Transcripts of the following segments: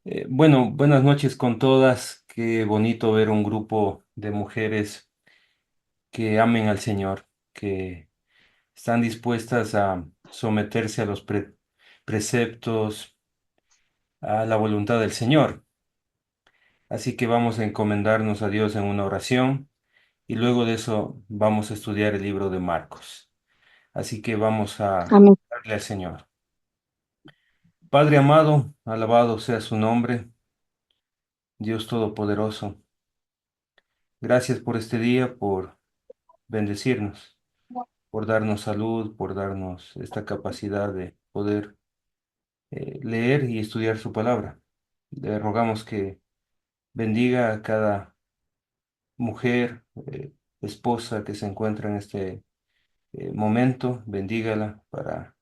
Bueno, buenas noches con todas. Qué bonito ver un grupo de mujeres que amen al Señor, que están dispuestas a someterse a los preceptos, a la voluntad del Señor. Así que vamos a encomendarnos a Dios en una oración y luego de eso vamos a estudiar el libro de Marcos. Así que vamos a Amén. darle al Señor. Padre amado, alabado sea su nombre, Dios Todopoderoso. Gracias por este día, por bendecirnos, por darnos salud, por darnos esta capacidad de poder leer y estudiar su palabra. Le rogamos que bendiga a cada mujer, esposa que se encuentra en este momento, bendígala para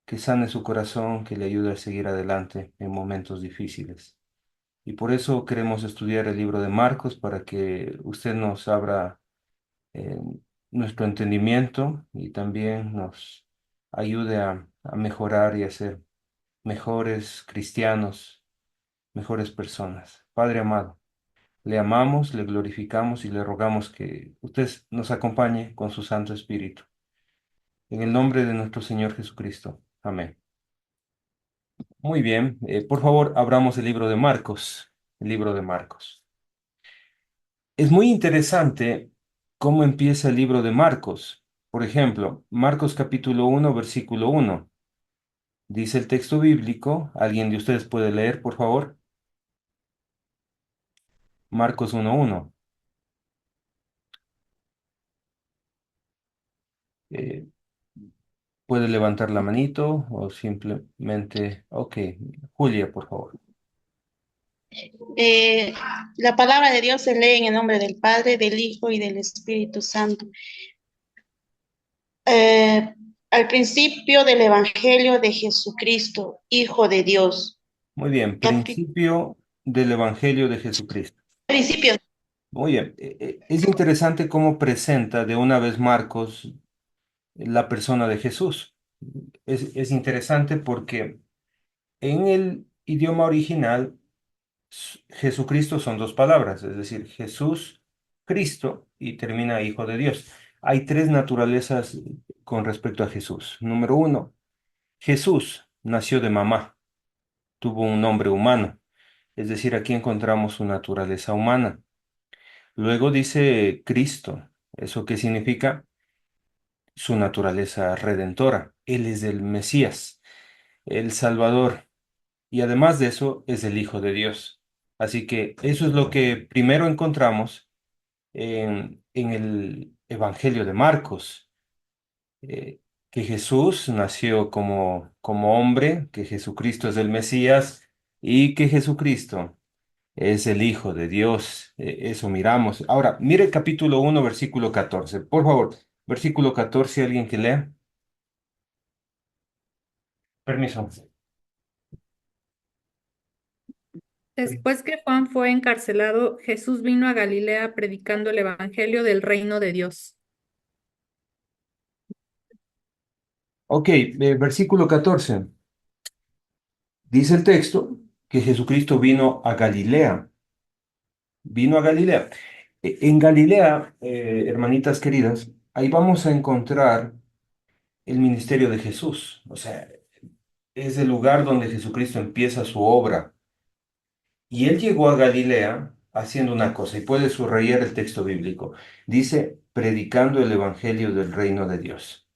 que sane su corazón, que le ayude a seguir adelante en momentos difíciles. Y por eso queremos estudiar el libro de Marcos para que usted nos abra eh, nuestro entendimiento y también nos ayude a mejorar y a ser mejores cristianos, mejores personas. Padre amado, le amamos, le glorificamos y le rogamos que usted nos acompañe con su Santo Espíritu. En el nombre de nuestro Señor Jesucristo. Amén. Muy bien, por favor, abramos el libro de Marcos. El libro de Marcos. Es muy interesante cómo empieza el libro de Marcos. Por ejemplo, Marcos capítulo 1, versículo 1. Dice el texto bíblico, ¿alguien de ustedes puede leer, por favor? Marcos 1:1. Eh, ¿Puede levantar la manito o simplemente... Ok, Julia, por favor. Eh, la palabra de Dios se lee en el nombre del Padre, del Hijo y del Espíritu Santo. Eh, Al principio del Evangelio de Jesucristo, Hijo de Dios. Muy bien, Capi- principio del Evangelio de Jesucristo. Principio. Muy bien, es interesante cómo presenta de una vez Marcos la persona de Jesús. Es interesante porque en el idioma original, Jesucristo son dos palabras, es decir, Jesús, Cristo y termina Hijo de Dios. Hay tres naturalezas con respecto a Jesús. Número uno, Jesús nació de mamá, tuvo un nombre humano, es decir, aquí encontramos su naturaleza humana. Luego dice Cristo, ¿eso qué significa? Su naturaleza redentora. Él es el Mesías, el Salvador, y además de eso es el Hijo de Dios. Así que eso es lo que primero encontramos en el Evangelio de Marcos, eh, que Jesús nació como hombre, que Jesucristo es el Mesías y que Jesucristo es el Hijo de Dios. Eso miramos. Ahora, mire capítulo 1, versículo 14. Por favor, versículo 14, alguien que lea. Permiso. Después que Juan fue encarcelado, Jesús vino a Galilea predicando el evangelio del reino de Dios. Ok, versículo 14. Dice el texto que Jesucristo vino a Galilea. Vino a Galilea. En Galilea, hermanitas queridas, ahí vamos a encontrar el ministerio de Jesús. O sea, es el lugar donde Jesucristo empieza su obra. Y él llegó a Galilea haciendo una cosa, y puede subrayar el texto bíblico. Dice, predicando el evangelio del reino de Dios.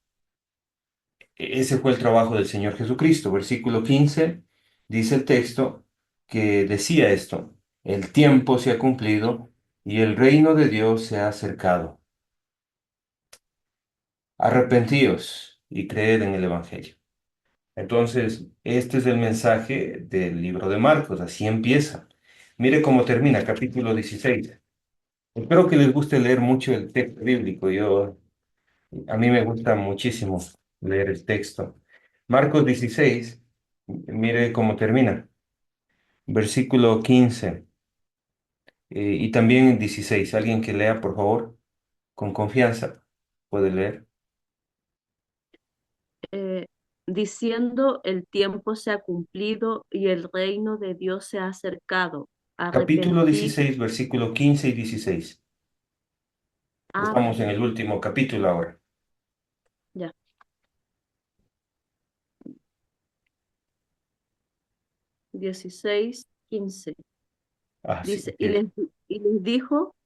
Ese fue el trabajo del Señor Jesucristo. Versículo 15 dice el texto que decía esto, el tiempo se ha cumplido y el reino de Dios se ha acercado. Arrepentíos y creed en el evangelio. Entonces, este es el mensaje del libro de Marcos, así empieza. Mire cómo termina, capítulo 16. Espero que les guste leer mucho el texto bíblico. A mí me gusta muchísimo leer el texto. Marcos 16, mire cómo termina. Versículo 15 y también el 16. Alguien que lea, por favor, con confianza. ¿Puede leer? diciendo: el tiempo se ha cumplido y el reino de Dios se ha acercado. Capítulo Arrepentid. 16, versículo 15 y 16. Ah, Estamos en el último capítulo ahora. ya. 16, 15. Ah, sí, Dice, empieza. y les dijo: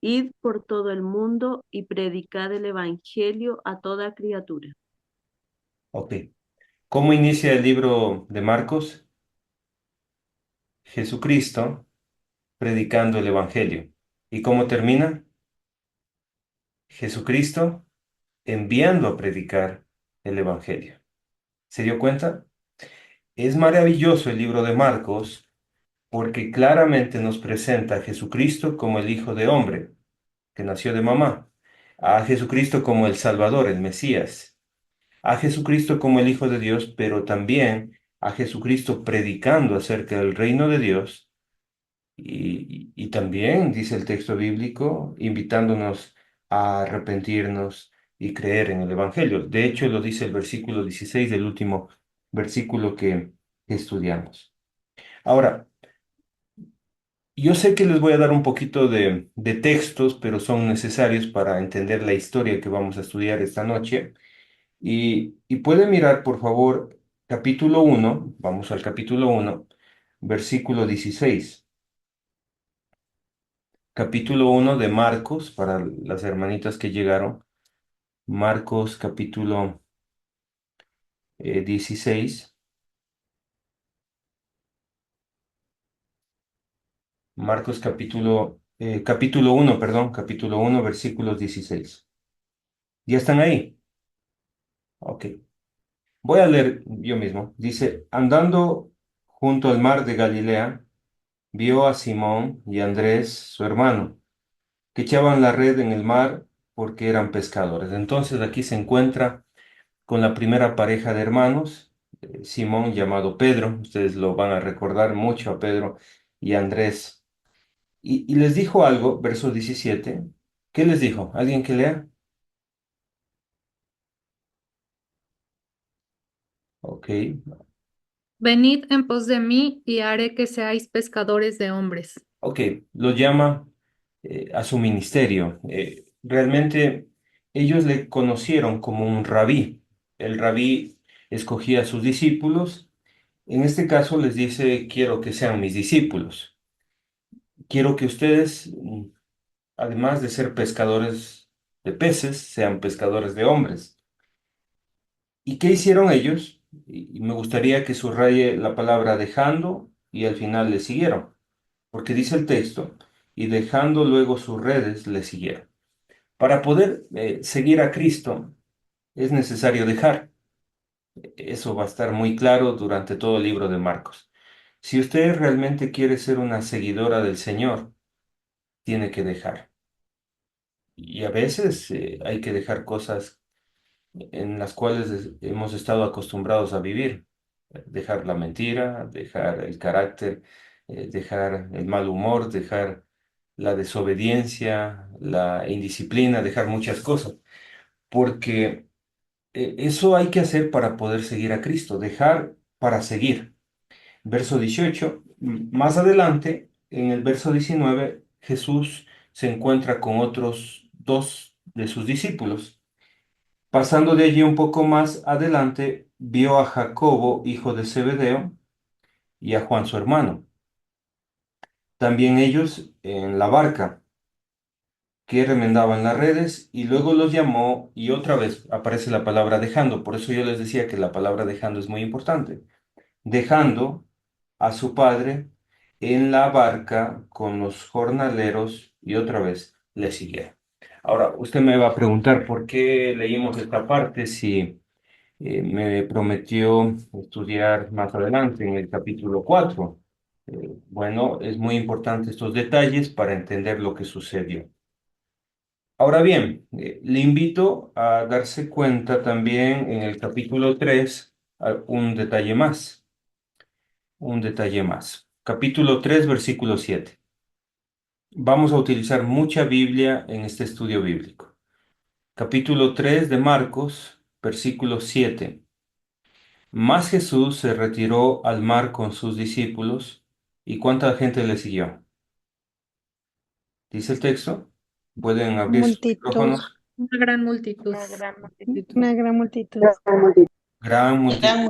id por todo el mundo y predicad el evangelio a toda criatura. Ok. ¿Cómo inicia el libro de Marcos? Jesucristo predicando el Evangelio. ¿Y cómo termina? Jesucristo enviando a predicar el Evangelio. ¿Se dio cuenta? Es maravilloso el libro de Marcos porque claramente nos presenta a Jesucristo como el Hijo de Hombre, que nació de mamá, a Jesucristo como el Salvador, el Mesías, a Jesucristo como el Hijo de Dios, pero también a Jesucristo predicando acerca del reino de Dios y también, dice el texto bíblico, invitándonos a arrepentirnos y creer en el Evangelio. De hecho, lo dice el versículo 16 del último versículo que estudiamos. Ahora, yo sé que les voy a dar un poquito de textos, pero son necesarios para entender la historia que vamos a estudiar esta noche. Y pueden mirar, por favor, capítulo uno. Vamos al capítulo uno, versículo 16. Capítulo uno de Marcos, para las hermanitas que llegaron. Marcos capítulo 16. Marcos capítulo uno, perdón, capítulo uno, versículos 16. ¿Ya están ahí? Ok. Voy a leer yo mismo. Dice, andando junto al mar de Galilea, vio a Simón y a Andrés, su hermano, que echaban la red en el mar porque eran pescadores. Entonces aquí se encuentra con la primera pareja de hermanos, Simón llamado Pedro, ustedes lo van a recordar mucho a Pedro y a Andrés. Y les dijo algo, verso 17. ¿Qué les dijo? ¿Alguien que lea? Ok, Venid en pos de mí y haré que seáis pescadores de hombres. ok, lo llama a su ministerio. Realmente ellos le conocieron como un rabí. El rabí escogía a sus discípulos. En este caso les dice, quiero que sean mis discípulos. Quiero que ustedes, además de ser pescadores de peces, sean pescadores de hombres. ¿Y qué hicieron ellos? Y me gustaría que subraye la palabra dejando y al final le siguieron, porque dice el texto, y dejando luego sus redes le siguieron. Para poder seguir a Cristo es necesario dejar. Eso va a estar muy claro durante todo el libro de Marcos. Si usted realmente quiere ser una seguidora del Señor, tiene que dejar. Y a veces hay que dejar cosas en las cuales hemos estado acostumbrados a vivir. Dejar la mentira, dejar el carácter, dejar el mal humor, dejar la desobediencia, la indisciplina, dejar muchas cosas. Porque eso hay que hacer para poder seguir a Cristo, dejar para seguir. Verso 18, más adelante, en el verso 19, Jesús se encuentra con otros dos de sus discípulos. Pasando de allí un poco más adelante, vio a Jacobo, hijo de Zebedeo, y a Juan su hermano. También ellos en la barca, que remendaban las redes, y luego los llamó, y otra vez aparece la palabra dejando. Por eso yo les decía que la palabra dejando es muy importante. Dejando a su padre en la barca con los jornaleros, y otra vez le siguieron. Ahora, usted me va a preguntar por qué leímos esta parte si me prometió estudiar más adelante en el capítulo 4. Bueno, es muy importante estos detalles para entender lo que sucedió. Ahora bien, le invito a darse cuenta también en el capítulo 3 un detalle más, un detalle más. Capítulo 3, versículo 7. Vamos a utilizar mucha Biblia en este estudio bíblico. Capítulo 3 de Marcos, versículo 7. Mas Jesús se retiró al mar con sus discípulos. ¿Y cuánta gente le siguió? Dice el texto. Pueden abrir sus Multitud, micrófonos. Una gran multitud. una gran multitud. Gran multitud Gran-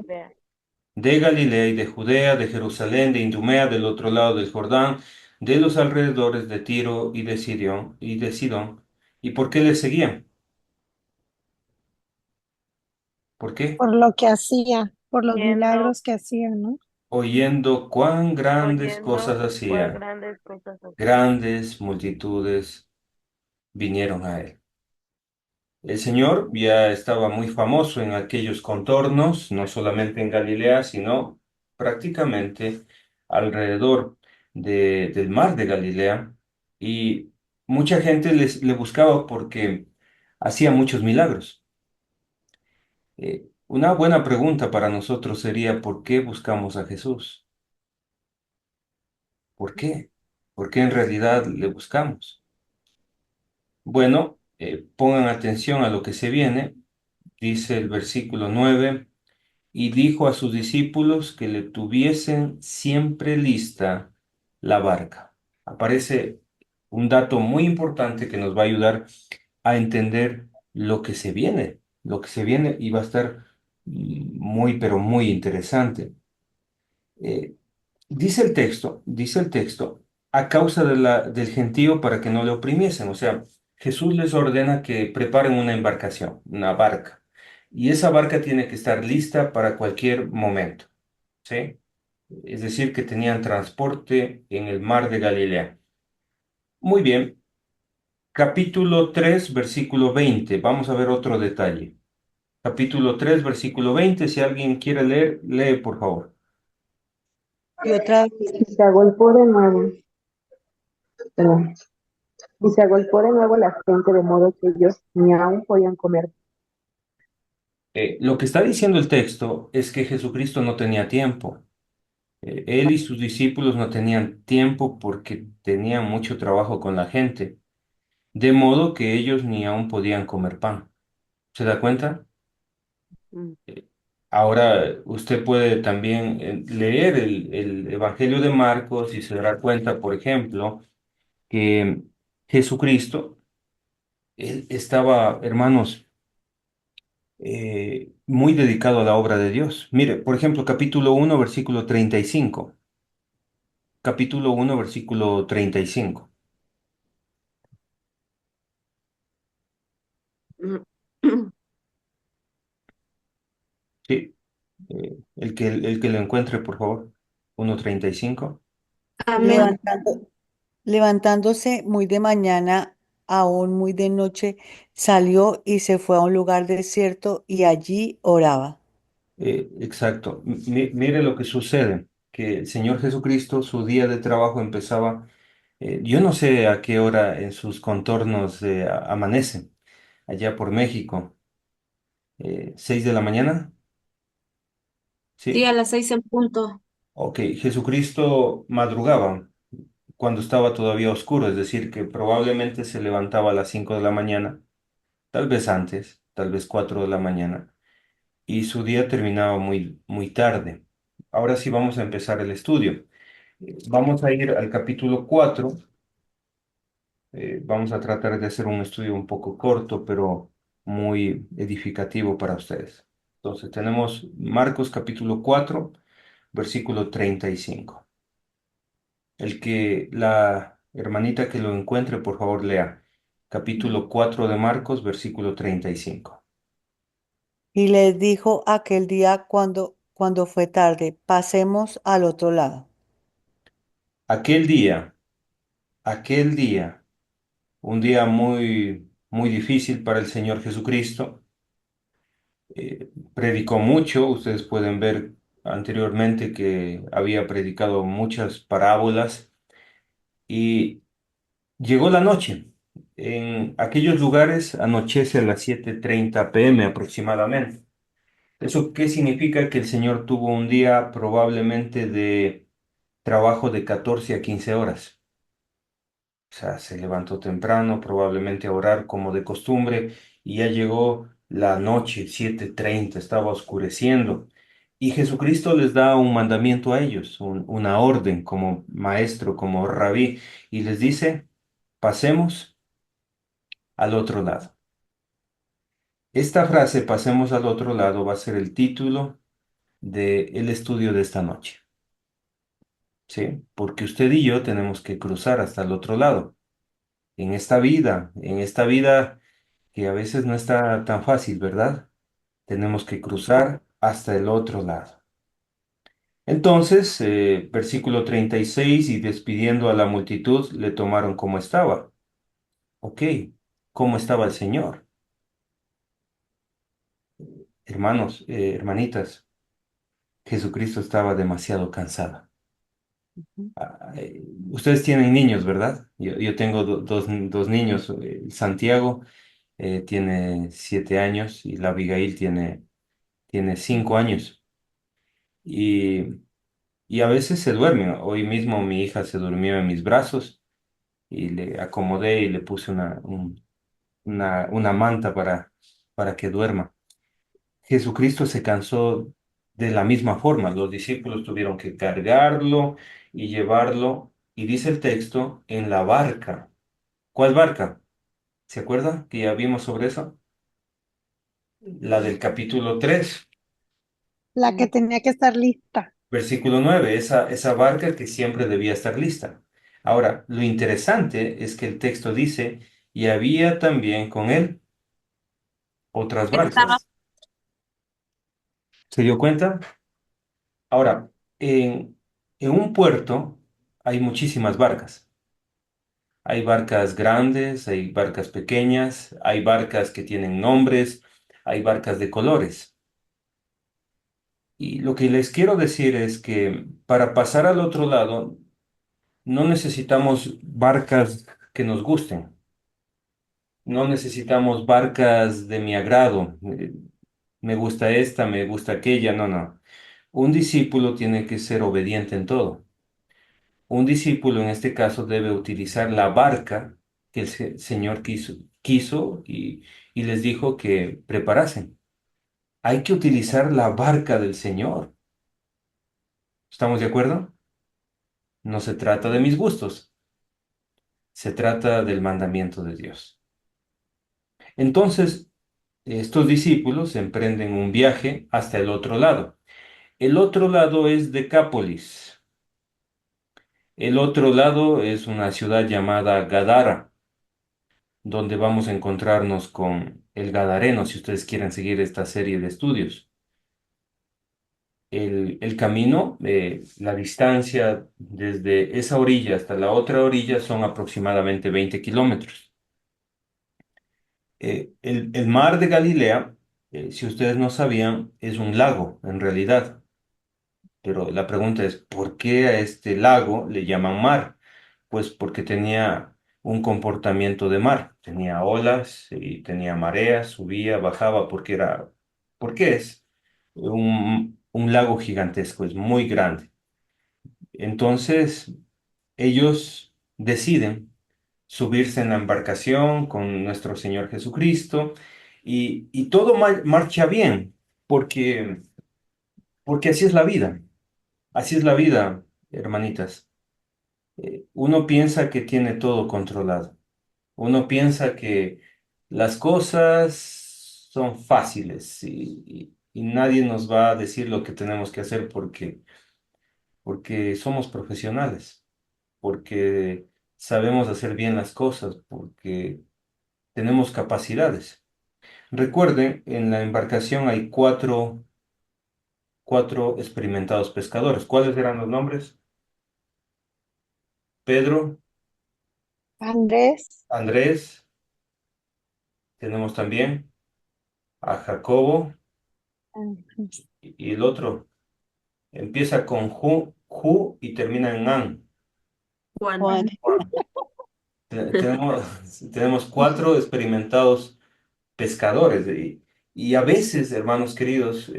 de Galilea y de Judea, de Jerusalén, de Idumea, del otro lado del Jordán, de los alrededores de Tiro y de Sidón. ¿Y por qué le seguían? ¿Por qué? Por lo que hacía, por los milagros que hacía, ¿no? Oyendo cuán grandes cosas hacía, grandes multitudes vinieron a él. El Señor ya estaba muy famoso en aquellos contornos, no solamente en Galilea, sino prácticamente alrededor del mar de Galilea. Y mucha gente le buscaba porque hacía muchos milagros. Una buena pregunta para nosotros sería, ¿por qué buscamos a Jesús? ¿Por qué? ¿Por qué en realidad le buscamos? Bueno, pongan atención a lo que se viene. Dice el versículo 9. Y dijo a sus discípulos que le tuviesen siempre lista la barca. Aparece un dato muy importante que nos va a ayudar a entender lo que se viene y va a estar muy, pero muy interesante. Eh, dice el texto, a causa del gentío para que no le oprimiesen. O sea, Jesús les ordena que preparen una embarcación, una barca. Y esa barca tiene que estar lista para cualquier momento, ¿sí? Es decir, que tenían transporte en el mar de Galilea. Muy bien, capítulo 3 versículo 20. Vamos a ver otro detalle. Capítulo 3 versículo 20. Si alguien quiere leer, lee, por favor. Y otra vez se agolpó de nuevo, perdón, y se agolpó de nuevo la gente de modo que ellos ni aún podían comer. Lo que está diciendo el texto es que Jesucristo no tenía tiempo. Él y sus discípulos no tenían tiempo porque tenían mucho trabajo con la gente, de modo que ellos ni aún podían comer pan. ¿Se da cuenta? Mm. Ahora usted puede también leer el Evangelio de Marcos y se dará cuenta, por ejemplo, que Jesucristo, él estaba, hermanos, muy dedicado a la obra de Dios. Mire, por ejemplo, capítulo 1, versículo 35. Capítulo 1, versículo 35. Sí, el que lo encuentre, por favor. 1:35. Amén. Levantándose muy de mañana, aún muy de noche, salió y se fue a un lugar desierto y allí oraba. Exacto. Mire lo que sucede, que el Señor Jesucristo, su día de trabajo empezaba, yo no sé a qué hora en sus contornos amanece, allá por México, 6 de la mañana, Sí, ¿sí? a las 6 en punto. Ok, Jesucristo madrugaba cuando estaba todavía oscuro, es decir, que probablemente se levantaba a las 5 de la mañana, tal vez antes, tal vez 4 de la mañana, y su día terminaba muy, muy tarde. Ahora sí vamos a empezar el estudio. Vamos a ir al capítulo 4. Vamos a tratar de hacer un estudio un poco corto, pero muy edificativo para ustedes. Entonces, tenemos Marcos capítulo 4, versículo 35. La hermanita que lo encuentre, por favor, lea. Capítulo 4 de Marcos, versículo 35. Y les dijo aquel día cuando fue tarde, pasemos al otro lado. Aquel día, aquel día, un día muy, muy difícil para el Señor Jesucristo. Predicó mucho, ustedes pueden ver anteriormente que había predicado muchas parábolas y llegó la noche. En aquellos lugares anochece a las 7:30 p.m. aproximadamente. ¿Eso qué significa? Que el Señor tuvo un día probablemente de trabajo de 14 a 15 horas. O sea, se levantó temprano, probablemente a orar como de costumbre, y ya llegó la noche, 7:30, estaba oscureciendo. Y Jesucristo les da un mandamiento a ellos, una orden como maestro, como rabí, y les dice, pasemos al otro lado. Esta frase, pasemos al otro lado, va a ser el título del estudio de esta noche, ¿sí? Porque usted y yo tenemos que cruzar hasta el otro lado. En esta vida que a veces no está tan fácil, ¿verdad? Tenemos que cruzar hasta el otro lado. Entonces, versículo 36, y despidiendo a la multitud, le tomaron como estaba. Ok, ¿cómo estaba el Señor? Hermanos, hermanitas, Jesucristo estaba demasiado cansado. Ustedes tienen niños, ¿verdad? Yo tengo dos niños. Santiago tiene 7 años y la Abigail tiene 5 años. Y, y a veces se duermen. Hoy mismo mi hija se durmió en mis brazos y le acomodé y le puse una manta para que duerma. Jesucristo se cansó de la misma forma. Los discípulos tuvieron que cargarlo y llevarlo, y dice el texto, en la barca. ¿Cuál barca? ¿Se acuerda que ya vimos sobre eso? La del capítulo 3, La que tenía que estar lista. versículo 9, esa barca que siempre debía estar lista. Ahora, lo interesante es que el texto dice, y había también con él otras Estaba barcas. ¿Se dio cuenta? Ahora, en un puerto hay muchísimas barcas. Hay barcas grandes, hay barcas pequeñas, hay barcas que tienen nombres, hay barcas de colores. Y lo que les quiero decir es que para pasar al otro lado no necesitamos barcas que nos gusten, no necesitamos barcas de mi agrado. Me gusta esta, me gusta aquella, no, no. Un discípulo tiene que ser obediente en todo. Un discípulo en este caso debe utilizar la barca que el Señor quiso y les dijo que preparasen. Hay que utilizar la barca del Señor. ¿Estamos de acuerdo? No se trata de mis gustos, se trata del mandamiento de Dios. Entonces, estos discípulos emprenden un viaje hasta el otro lado. El otro lado es Decápolis. El otro lado es una ciudad llamada Gadara, donde vamos a encontrarnos con el Gadareno, si ustedes quieren seguir esta serie de estudios. El camino, la distancia desde esa orilla hasta la otra orilla son aproximadamente 20 kilómetros. El mar de Galilea, si ustedes no sabían, es un lago en realidad. Pero la pregunta es, ¿por qué a este lago le llaman mar? Pues porque tenía un comportamiento de mar, tenía olas y tenía mareas, subía, bajaba, porque es un lago gigantesco, es muy grande. Entonces, ellos deciden subirse en la embarcación con nuestro Señor Jesucristo y todo marcha bien, porque, porque así es la vida. Así es la vida, hermanitas. Uno piensa que tiene todo controlado. Uno piensa que las cosas son fáciles y nadie nos va a decir lo que tenemos que hacer porque somos profesionales, porque sabemos hacer bien las cosas, porque tenemos capacidades. Recuerden, en la embarcación hay cuatro experimentados pescadores. ¿Cuáles eran los nombres? Pedro, Andrés, Andrés, tenemos también a Jacobo y el otro empieza con Ju y termina en An. Juan. Juan. Juan. Tenemos, tenemos cuatro experimentados pescadores y a veces, hermanos queridos,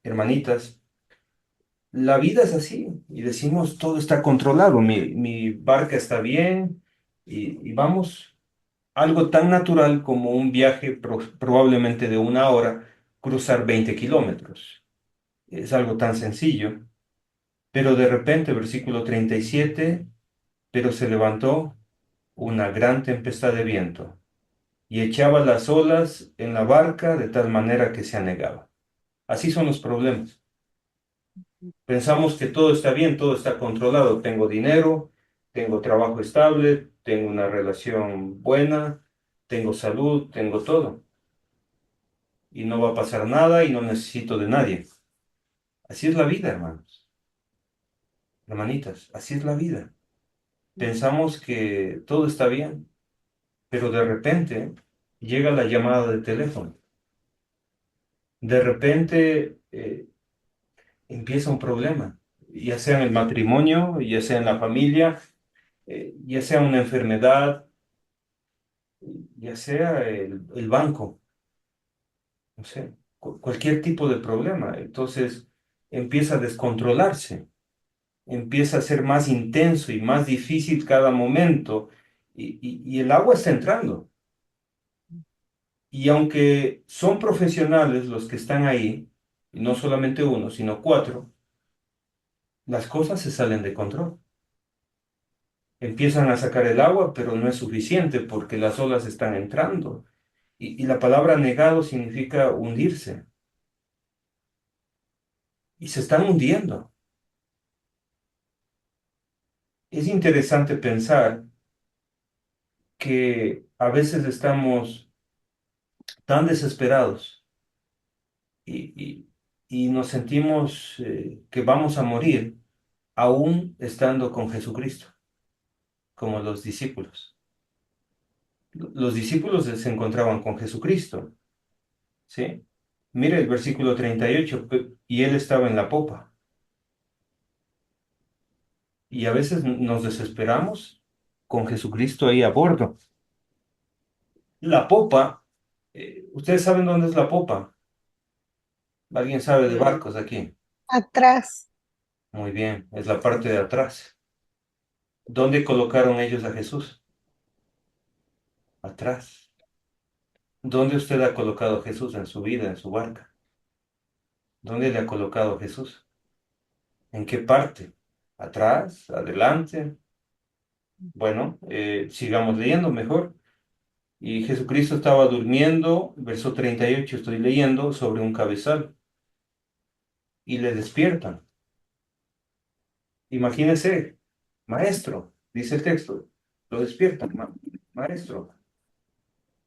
hermanitas, la vida es así y decimos todo está controlado, mi barca está bien y vamos. Algo tan natural como un viaje probablemente de 1 hora, cruzar 20 kilómetros. Es algo tan sencillo, pero de repente, versículo 37, pero se levantó una gran tempestad de viento y echaba las olas en la barca de tal manera que se anegaba. Así son los problemas. Pensamos que todo está bien, todo está controlado. Tengo dinero, tengo trabajo estable, tengo una relación buena, tengo salud, tengo todo. Y no va a pasar nada y no necesito de nadie. Así es la vida, hermanos, hermanitas, así es la vida. Pensamos que todo está bien, pero de repente llega la llamada de teléfono. De repente empieza un problema, ya sea en el matrimonio, ya sea en la familia, ya sea una enfermedad, ya sea el banco, no sé, cualquier tipo de problema. Entonces empieza a descontrolarse, empieza a ser más intenso y más difícil cada momento y el agua está entrando. Y aunque son profesionales los que están ahí, y no solamente uno, sino cuatro, las cosas se salen de control. Empiezan a sacar el agua, pero no es suficiente porque las olas están entrando. Y la palabra negado significa hundirse. Y se están hundiendo. Es interesante pensar que a veces estamos tan desesperados y, y nos sentimos que vamos a morir aún estando con Jesucristo, como los discípulos. Los discípulos se encontraban con Jesucristo, ¿sí? Mire el versículo 38, y él estaba en la popa. Y a veces nos desesperamos con Jesucristo ahí a bordo. La popa, ¿ustedes saben dónde es la popa? ¿Alguien sabe de barcos aquí? Atrás, Muy bien, es la parte de atrás. ¿Dónde colocaron ellos a Jesús? Atrás. ¿Dónde usted ha colocado a Jesús en su vida, en su barca? ¿Dónde le ha colocado a Jesús? ¿En qué parte? ¿Atrás? ¿Adelante? Bueno, sigamos leyendo mejor. Y Jesucristo estaba durmiendo, verso 38 estoy leyendo, sobre un cabezal. Y le despiertan. Imagínese, maestro, dice el texto, lo despiertan, maestro,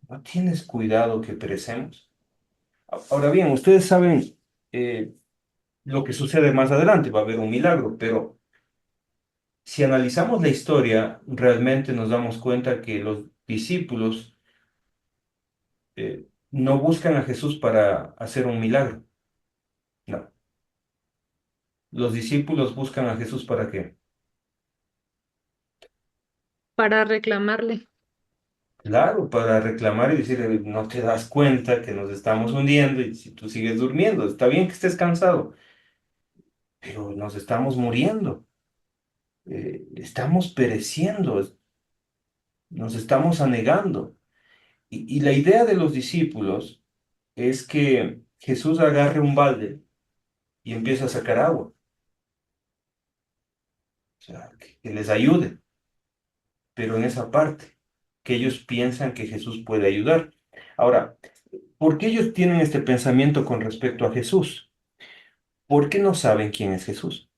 ¿no tienes cuidado que perecemos? Ahora bien, ustedes saben lo que sucede más adelante, va a haber un milagro, pero si analizamos la historia, realmente nos damos cuenta que los discípulos no buscan a Jesús para hacer un milagro, no. Los discípulos buscan a Jesús ¿para qué? para reclamarle. Claro, para reclamar y decir, no te das cuenta que nos estamos hundiendo y si tú sigues durmiendo, está bien que estés cansado, pero nos estamos muriendo, estamos pereciendo, nos estamos anegando. Y la idea de los discípulos es que Jesús agarre un balde y empiece a sacar agua, o sea, que les ayude, pero en esa parte, que ellos piensan que Jesús puede ayudar. Ahora, ¿por qué ellos tienen este pensamiento con respecto a Jesús? Porque no saben quién es Jesús.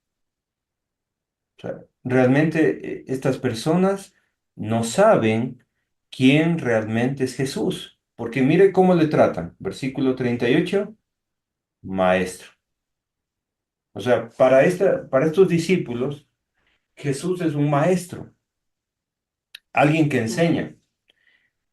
O sea, realmente estas personas no saben quién realmente es Jesús. Porque mire cómo le tratan. Versículo 38, maestro. O sea, para estos discípulos, Jesús es un maestro, alguien que enseña,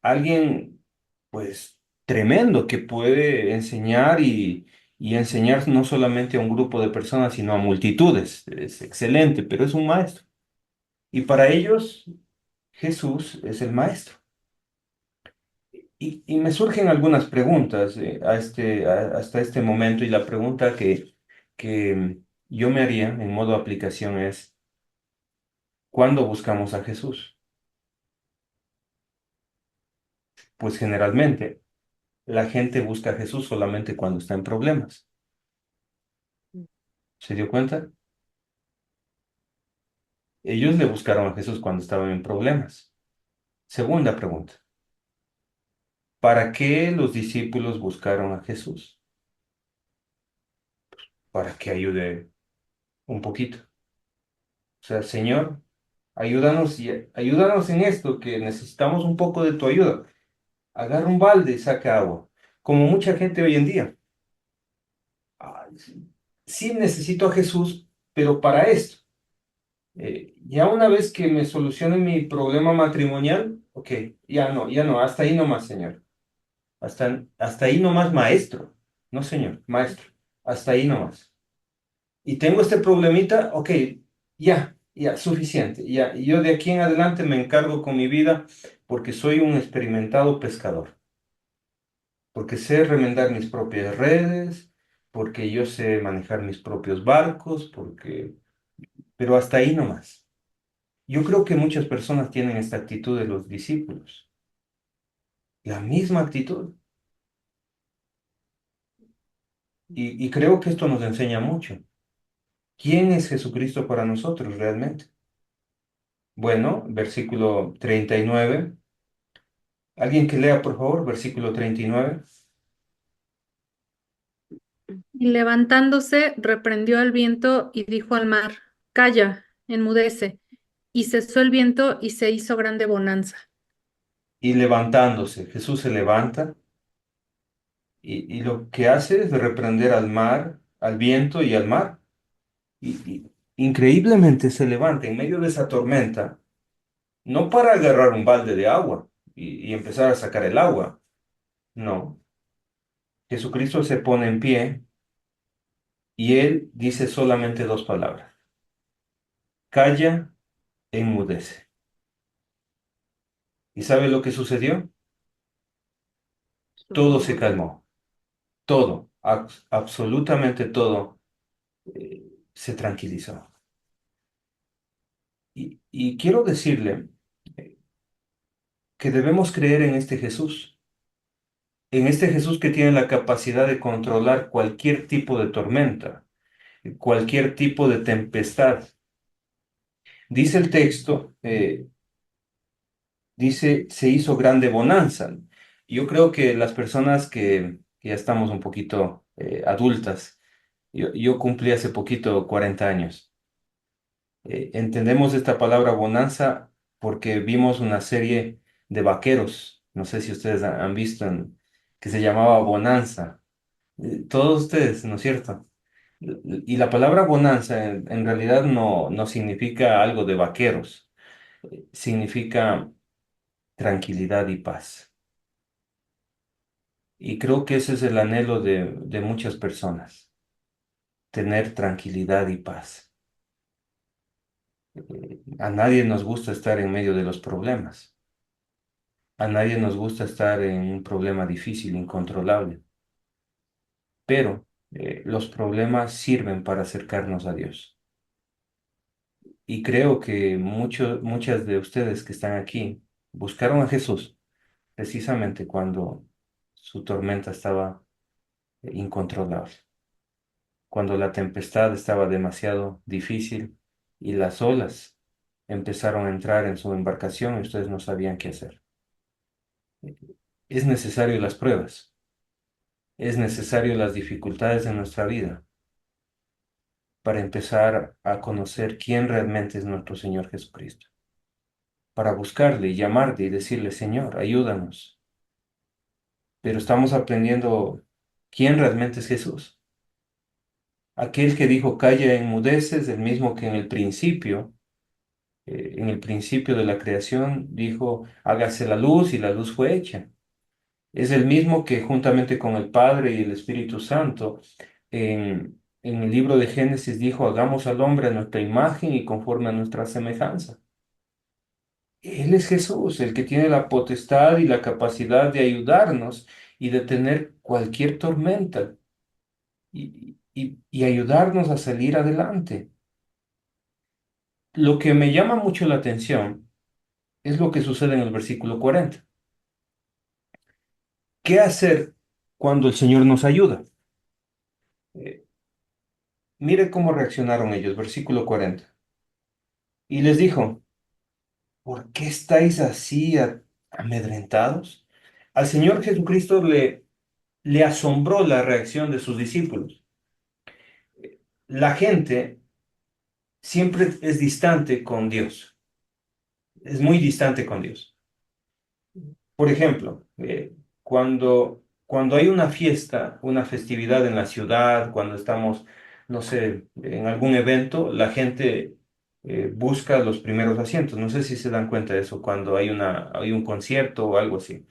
alguien, pues, tremendo que puede enseñar y enseñar no solamente a un grupo de personas, sino a multitudes. Es excelente, pero es un maestro. Y para ellos, Jesús es el maestro. Y me surgen algunas preguntas hasta este momento, y la pregunta que yo me haría en modo aplicación es, ¿cuándo buscamos a Jesús? Pues generalmente la gente busca a Jesús solamente cuando está en problemas. ¿Se dio cuenta? Ellos le buscaron a Jesús cuando estaban en problemas. Segunda pregunta. ¿Para qué los discípulos buscaron a Jesús? Para que ayude un poquito. O sea, Señor, ayúdanos, ayúdanos en esto, que necesitamos un poco de tu ayuda. Agarra un balde y saca agua. Como mucha gente hoy en día. Ay, sí, sí necesito a Jesús, pero para esto. Ya una vez que me solucione mi problema matrimonial, ok, ya no, hasta ahí nomás, Señor. Hasta ahí nomás, maestro. No, Señor, maestro. Hasta ahí nomás. Y tengo este problemita, ok, ya, suficiente. Ya, y yo de aquí en adelante me encargo con mi vida porque soy un experimentado pescador. Porque sé remendar mis propias redes, porque yo sé manejar mis propios barcos, pero hasta ahí nomás. Yo creo que muchas personas tienen esta actitud de los discípulos, la misma actitud. Y creo que esto nos enseña mucho. ¿Quién es Jesucristo para nosotros realmente? Bueno, versículo 39. Alguien que lea, por favor, versículo 39. Y levantándose, reprendió al viento y dijo al mar, calla, enmudece. Y cesó el viento y se hizo grande bonanza. Y levantándose, Jesús se levanta y lo que hace es reprender al mar, al viento y al mar. Y increíblemente se levanta en medio de esa tormenta, no para agarrar un balde de agua y empezar a sacar el agua. No, Jesucristo se pone en pie y él dice solamente dos palabras. Calla, enmudece. ¿Y sabe lo que sucedió? Todo se calmó. Todo, absolutamente todo se tranquilizó. Y quiero decirle eh, que debemos creer en este Jesús que tiene la capacidad de controlar cualquier tipo de tormenta, cualquier tipo de tempestad. Dice el texto, dice, se hizo grande bonanza. Yo creo que las personas que ya estamos un poquito adultas, yo cumplí hace poquito 40 años. Entendemos esta palabra bonanza porque vimos una serie de vaqueros, no sé si ustedes han visto, que se llamaba Bonanza. Todos ustedes, ¿no es cierto? Y la palabra bonanza en realidad no significa algo de vaqueros, significa tranquilidad y paz. Y creo que ese es el anhelo de muchas personas, tener tranquilidad y paz. A nadie nos gusta estar en medio de los problemas. A nadie nos gusta estar en un problema difícil, incontrolable. Pero los problemas sirven para acercarnos a Dios. Y creo que muchas de ustedes que están aquí buscaron a Jesús precisamente cuando su tormenta estaba incontrolable, cuando la tempestad estaba demasiado difícil y las olas empezaron a entrar en su embarcación y ustedes no sabían qué hacer. Es necesario las pruebas, es necesario las dificultades de nuestra vida para empezar a conocer quién realmente es nuestro Señor Jesucristo, para buscarle y llamarle y decirle, Señor, ayúdanos. Pero estamos aprendiendo quién realmente es Jesús. Aquel que dijo, calla, enmudece, es el mismo que en el principio de la creación, dijo, hágase la luz y la luz fue hecha. Es el mismo que juntamente con el Padre y el Espíritu Santo, en el libro de Génesis dijo, hagamos al hombre a nuestra imagen y conforme a nuestra semejanza. Él es Jesús, el que tiene la potestad y la capacidad de ayudarnos y detener cualquier tormenta y ayudarnos a salir adelante. Lo que me llama mucho la atención es lo que sucede en el versículo 40. ¿Qué hacer cuando el Señor nos ayuda? Eh, mire cómo reaccionaron ellos, versículo 40. Y les dijo, ¿por qué estáis así amedrentados? Al Señor Jesucristo le asombró la reacción de sus discípulos. La gente siempre es distante con Dios, es muy distante con Dios. Por ejemplo, cuando hay una fiesta, una festividad en la ciudad, cuando estamos, no sé, en algún evento, la gente busca los primeros asientos. No sé si se dan cuenta de eso, cuando hay un concierto o algo así.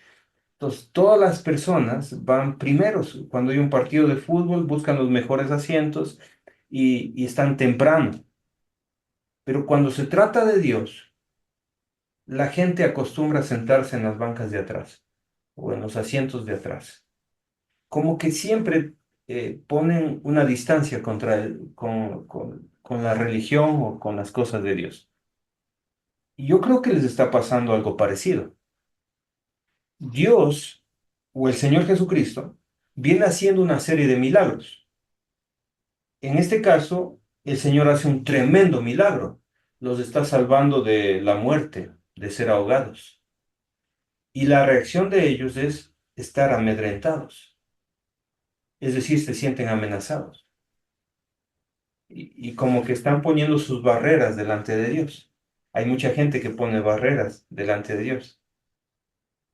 Entonces, todas las personas van primeros. Cuando hay un partido de fútbol, buscan los mejores asientos y están temprano. Pero cuando se trata de Dios, la gente acostumbra a sentarse en las bancas de atrás o en los asientos de atrás. Como que siempre ponen una distancia con la religión o con las cosas de Dios. Y yo creo que les está pasando algo parecido. Dios o el Señor Jesucristo viene haciendo una serie de milagros. En este caso, el Señor hace un tremendo milagro. Los está salvando de la muerte, de ser ahogados. Y la reacción de ellos es estar amedrentados. Es decir, se sienten amenazados. Y como que están poniendo sus barreras delante de Dios. Hay mucha gente que pone barreras delante de Dios.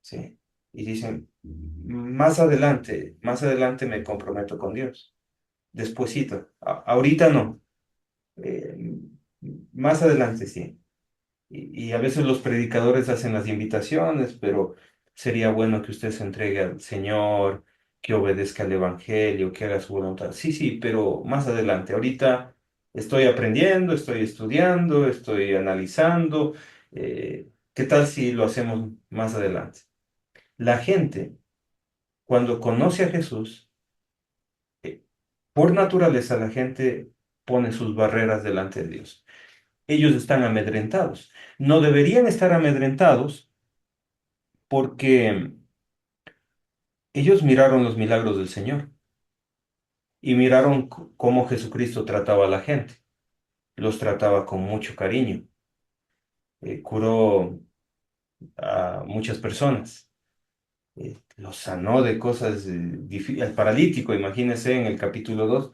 ¿Sí? Y dicen, más adelante me comprometo con Dios. Despuesito. Ahorita no. Eh, Más adelante sí. Y a veces los predicadores hacen las invitaciones, pero sería bueno que usted se entregue al Señor, que obedezca al Evangelio, que haga su voluntad. Sí, sí, pero más adelante. Ahorita estoy aprendiendo, estoy estudiando, estoy analizando. ¿Qué tal si lo hacemos más adelante? La gente, cuando conoce a Jesús, eh, por naturaleza la gente pone sus barreras delante de Dios. Ellos están amedrentados. No deberían estar amedrentados porque ellos miraron los milagros del Señor y miraron cómo Jesucristo trataba a la gente. Los trataba con mucho cariño. Curó a muchas personas. Los sanó de cosas difíciles. El paralítico, imagínense en el capítulo 2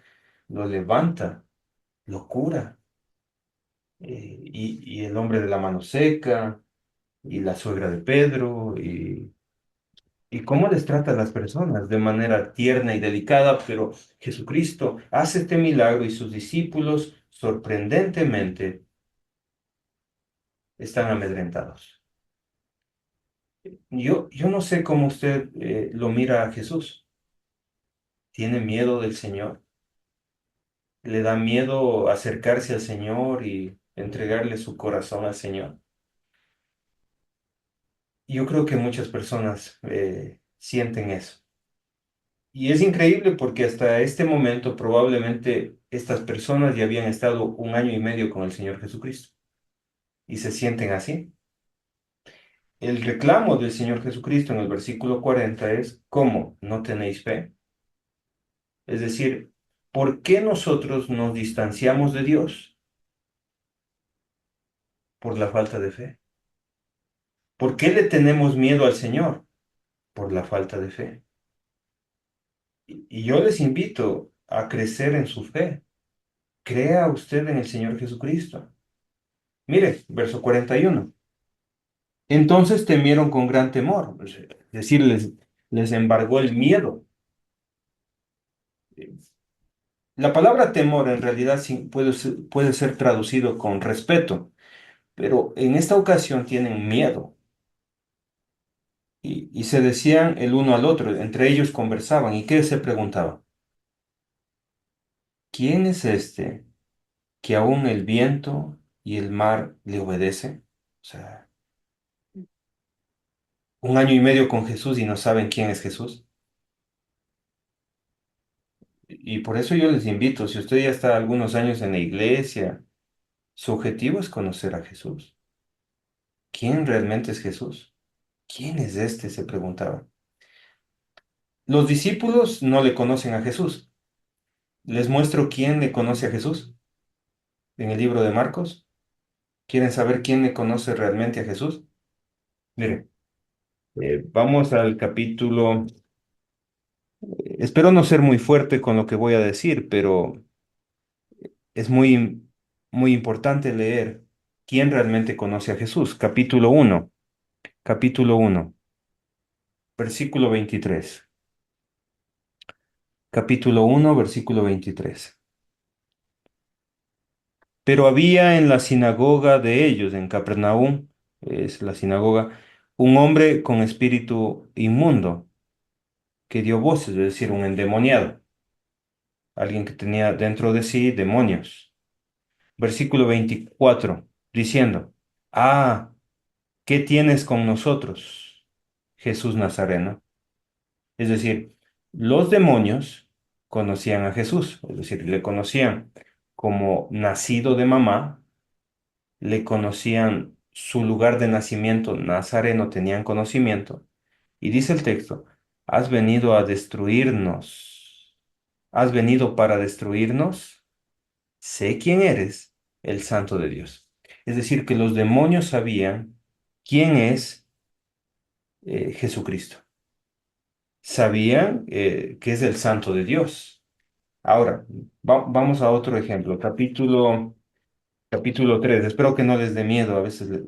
lo levanta, lo cura. Y el hombre de la mano seca, y la suegra de Pedro, y cómo les trata a las personas de manera tierna y delicada, pero Jesucristo hace este milagro y sus discípulos sorprendentemente están amedrentados. Yo no sé cómo usted lo mira a Jesús. ¿Tiene miedo del Señor? ¿Le da miedo acercarse al Señor y entregarle su corazón al Señor? Yo creo que muchas personas sienten eso. Y es increíble porque hasta este momento probablemente estas personas ya habían estado un año y medio con el Señor Jesucristo y se sienten así. El reclamo del Señor Jesucristo en el versículo 40 es, ¿cómo no tenéis fe? Es decir, ¿por qué nosotros nos distanciamos de Dios? Por la falta de fe. ¿Por qué le tenemos miedo al Señor? Por la falta de fe. Y yo les invito a crecer en su fe. Crea usted en el Señor Jesucristo. Mire, verso 41. Entonces temieron con gran temor, es decir, les embargó el miedo. La palabra temor en realidad sí puede ser traducido con respeto, pero en esta ocasión tienen miedo y se decían el uno al otro, entre ellos conversaban. ¿Y qué se preguntaban? ¿Quién es este que aún el viento y el mar le obedece? O sea, un año y medio con Jesús y no saben quién es Jesús. Y por eso yo les invito, si usted ya está algunos años en la iglesia, su objetivo es conocer a Jesús. ¿Quién realmente es Jesús? ¿Quién es este? Se preguntaba. Los discípulos no le conocen a Jesús. Les muestro quién le conoce a Jesús en el libro de Marcos. ¿Quieren saber quién le conoce realmente a Jesús? Miren, vamos al capítulo. Espero no ser muy fuerte con lo que voy a decir, pero es muy importante leer quién realmente conoce a Jesús. Capítulo uno, versículo 23. Capítulo 1, versículo 23. Pero había en la sinagoga de ellos, en Capernaum, es la sinagoga, un hombre con espíritu inmundo que dio voces, es decir, un endemoniado, alguien que tenía dentro de sí demonios. Versículo 24, diciendo, ah, ¿qué tienes con nosotros, Jesús Nazareno? Es decir, los demonios conocían a Jesús, es decir, le conocían como nacido de mamá, le conocían su lugar de nacimiento, Nazareno, tenían conocimiento. Y dice el texto, has venido a destruirnos, has venido para destruirnos, sé quién eres, el Santo de Dios. Es decir, que los demonios sabían quién es Jesucristo. Sabían que es el Santo de Dios. Ahora, vamos a otro ejemplo, capítulo 3. Espero que no les dé miedo. A veces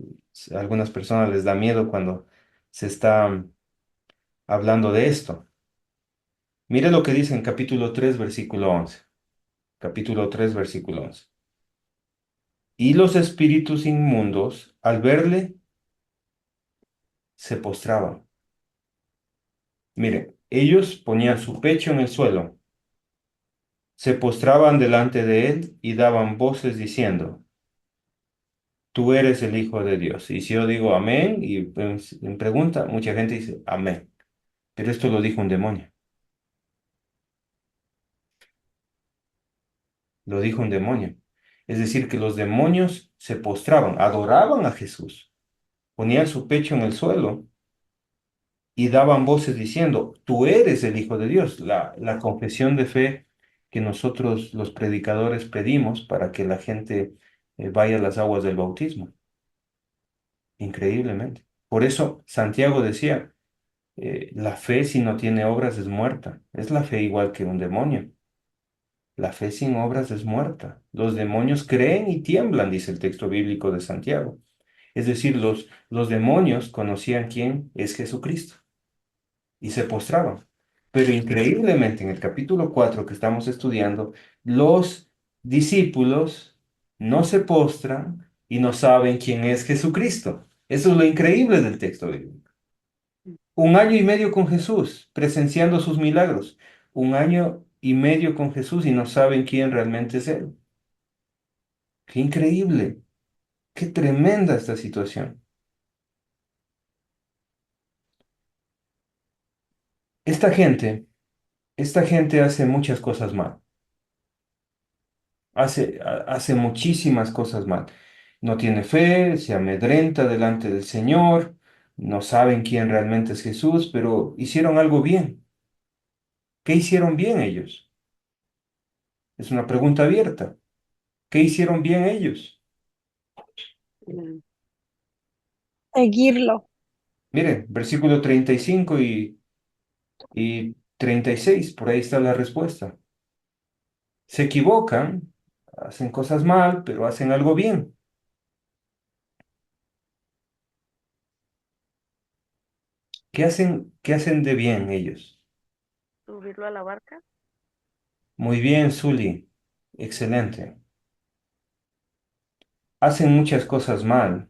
a algunas personas les da miedo cuando se está hablando de esto. Mire lo que dice en capítulo 3, versículo 11. Capítulo 3, versículo 11. Y los espíritus inmundos, al verle, se postraban. Mire, ellos ponían su pecho en el suelo, se postraban delante de él y daban voces diciendo, tú eres el Hijo de Dios. Y si yo digo amén, y en pregunta, mucha gente dice amén. Pero esto lo dijo un demonio. Lo dijo un demonio. Es decir, que los demonios se postraban, adoraban a Jesús, ponían su pecho en el suelo y daban voces diciendo, tú eres el Hijo de Dios. La confesión de fe que nosotros los predicadores pedimos para que la gente vaya a las aguas del bautismo. Increíblemente. Por eso Santiago decía, la fe si no tiene obras es muerta. Es la fe igual que un demonio. La fe sin obras es muerta. Los demonios creen y tiemblan, dice el texto bíblico de Santiago. Es decir, los demonios conocían quién es Jesucristo y se postraban. Pero increíblemente en el capítulo 4 que estamos estudiando, los discípulos no se postran y no saben quién es Jesucristo. Eso es lo increíble del texto bíblico. 1 año y medio con Jesús, presenciando sus milagros. 1 año y medio con Jesús y no saben quién realmente es Él. Qué increíble, qué tremenda esta situación. Esta gente, esta gente hace muchas cosas mal. Hace muchísimas cosas mal. No tiene fe, se amedrenta delante del Señor, no saben quién realmente es Jesús, pero hicieron algo bien. ¿Qué hicieron bien ellos? Es una pregunta abierta. ¿Qué hicieron bien ellos? Seguirlo. Miren, versículo 35 y 36, por ahí está la respuesta. Se equivocan, hacen cosas mal, pero hacen algo bien. Qué hacen de bien ellos? Subirlo a la barca. Muy bien, Zuli. Excelente. Hacen muchas cosas mal,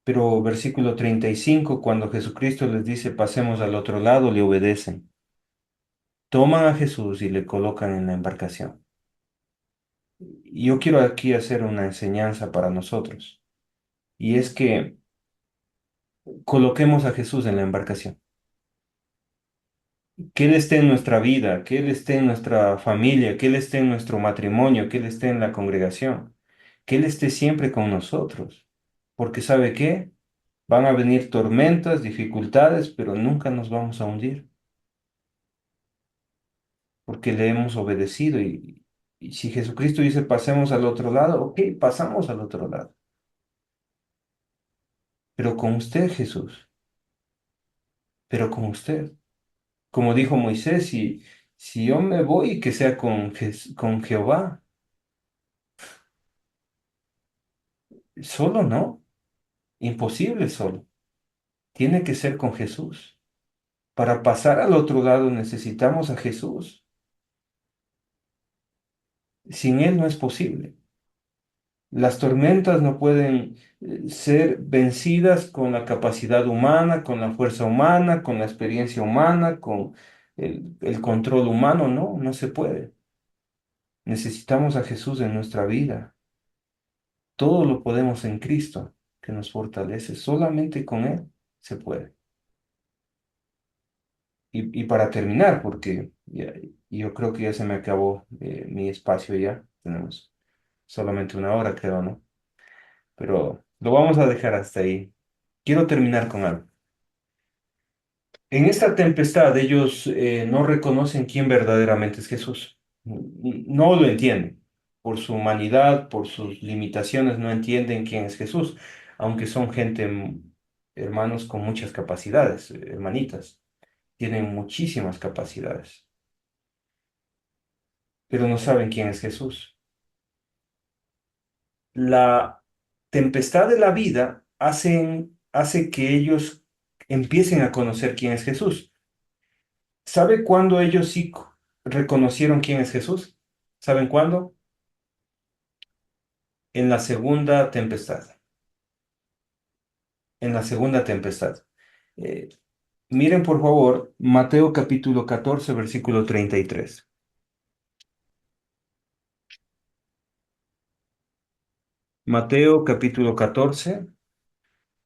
pero versículo 35, cuando Jesucristo les dice pasemos al otro lado, le obedecen. Toman a Jesús y le colocan en la embarcación. Y yo quiero aquí hacer una enseñanza para nosotros, y es que coloquemos a Jesús en la embarcación. Que Él esté en nuestra vida, que Él esté en nuestra familia, que Él esté en nuestro matrimonio, que Él esté en la congregación, que Él esté siempre con nosotros. Porque ¿sabe qué? Van a venir tormentas, dificultades, pero nunca nos vamos a hundir. porque le hemos obedecido. Y si Jesucristo dice pasemos al otro lado, ok, pasamos al otro lado. Pero con usted, Jesús, pero con usted. Como dijo Moisés, si yo me voy, que sea con Jehová. Solo no, imposible solo. Tiene que ser con Jesús. Para pasar al otro lado necesitamos a Jesús. Sin Él no es posible. Las tormentas no pueden ser vencidas con la capacidad humana, con la fuerza humana, con la experiencia humana, con el control humano. No, no se puede. Necesitamos a Jesús en nuestra vida. Todo lo podemos en Cristo, que nos fortalece. Solamente con Él se puede. Y para terminar, porque yo creo que ya se me acabó mi espacio ya. Tenemos solamente una hora, creo, ¿no? Pero lo vamos a dejar hasta ahí. Quiero terminar con algo. En esta tempestad ellos no reconocen quién verdaderamente es Jesús. No lo entienden. Por su humanidad, por sus limitaciones, no entienden quién es Jesús, aunque son gente, hermanos, con muchas capacidades, hermanitas, tienen muchísimas capacidades, pero no saben quién es Jesús. La tempestad de la vida hace que ellos empiecen a conocer quién es Jesús. ¿Sabe cuándo ellos sí reconocieron quién es Jesús? ¿Saben cuándo? En la segunda tempestad. En la segunda tempestad. Eh, Miren por favor Mateo capítulo 14, versículo 33. Mateo capítulo 14,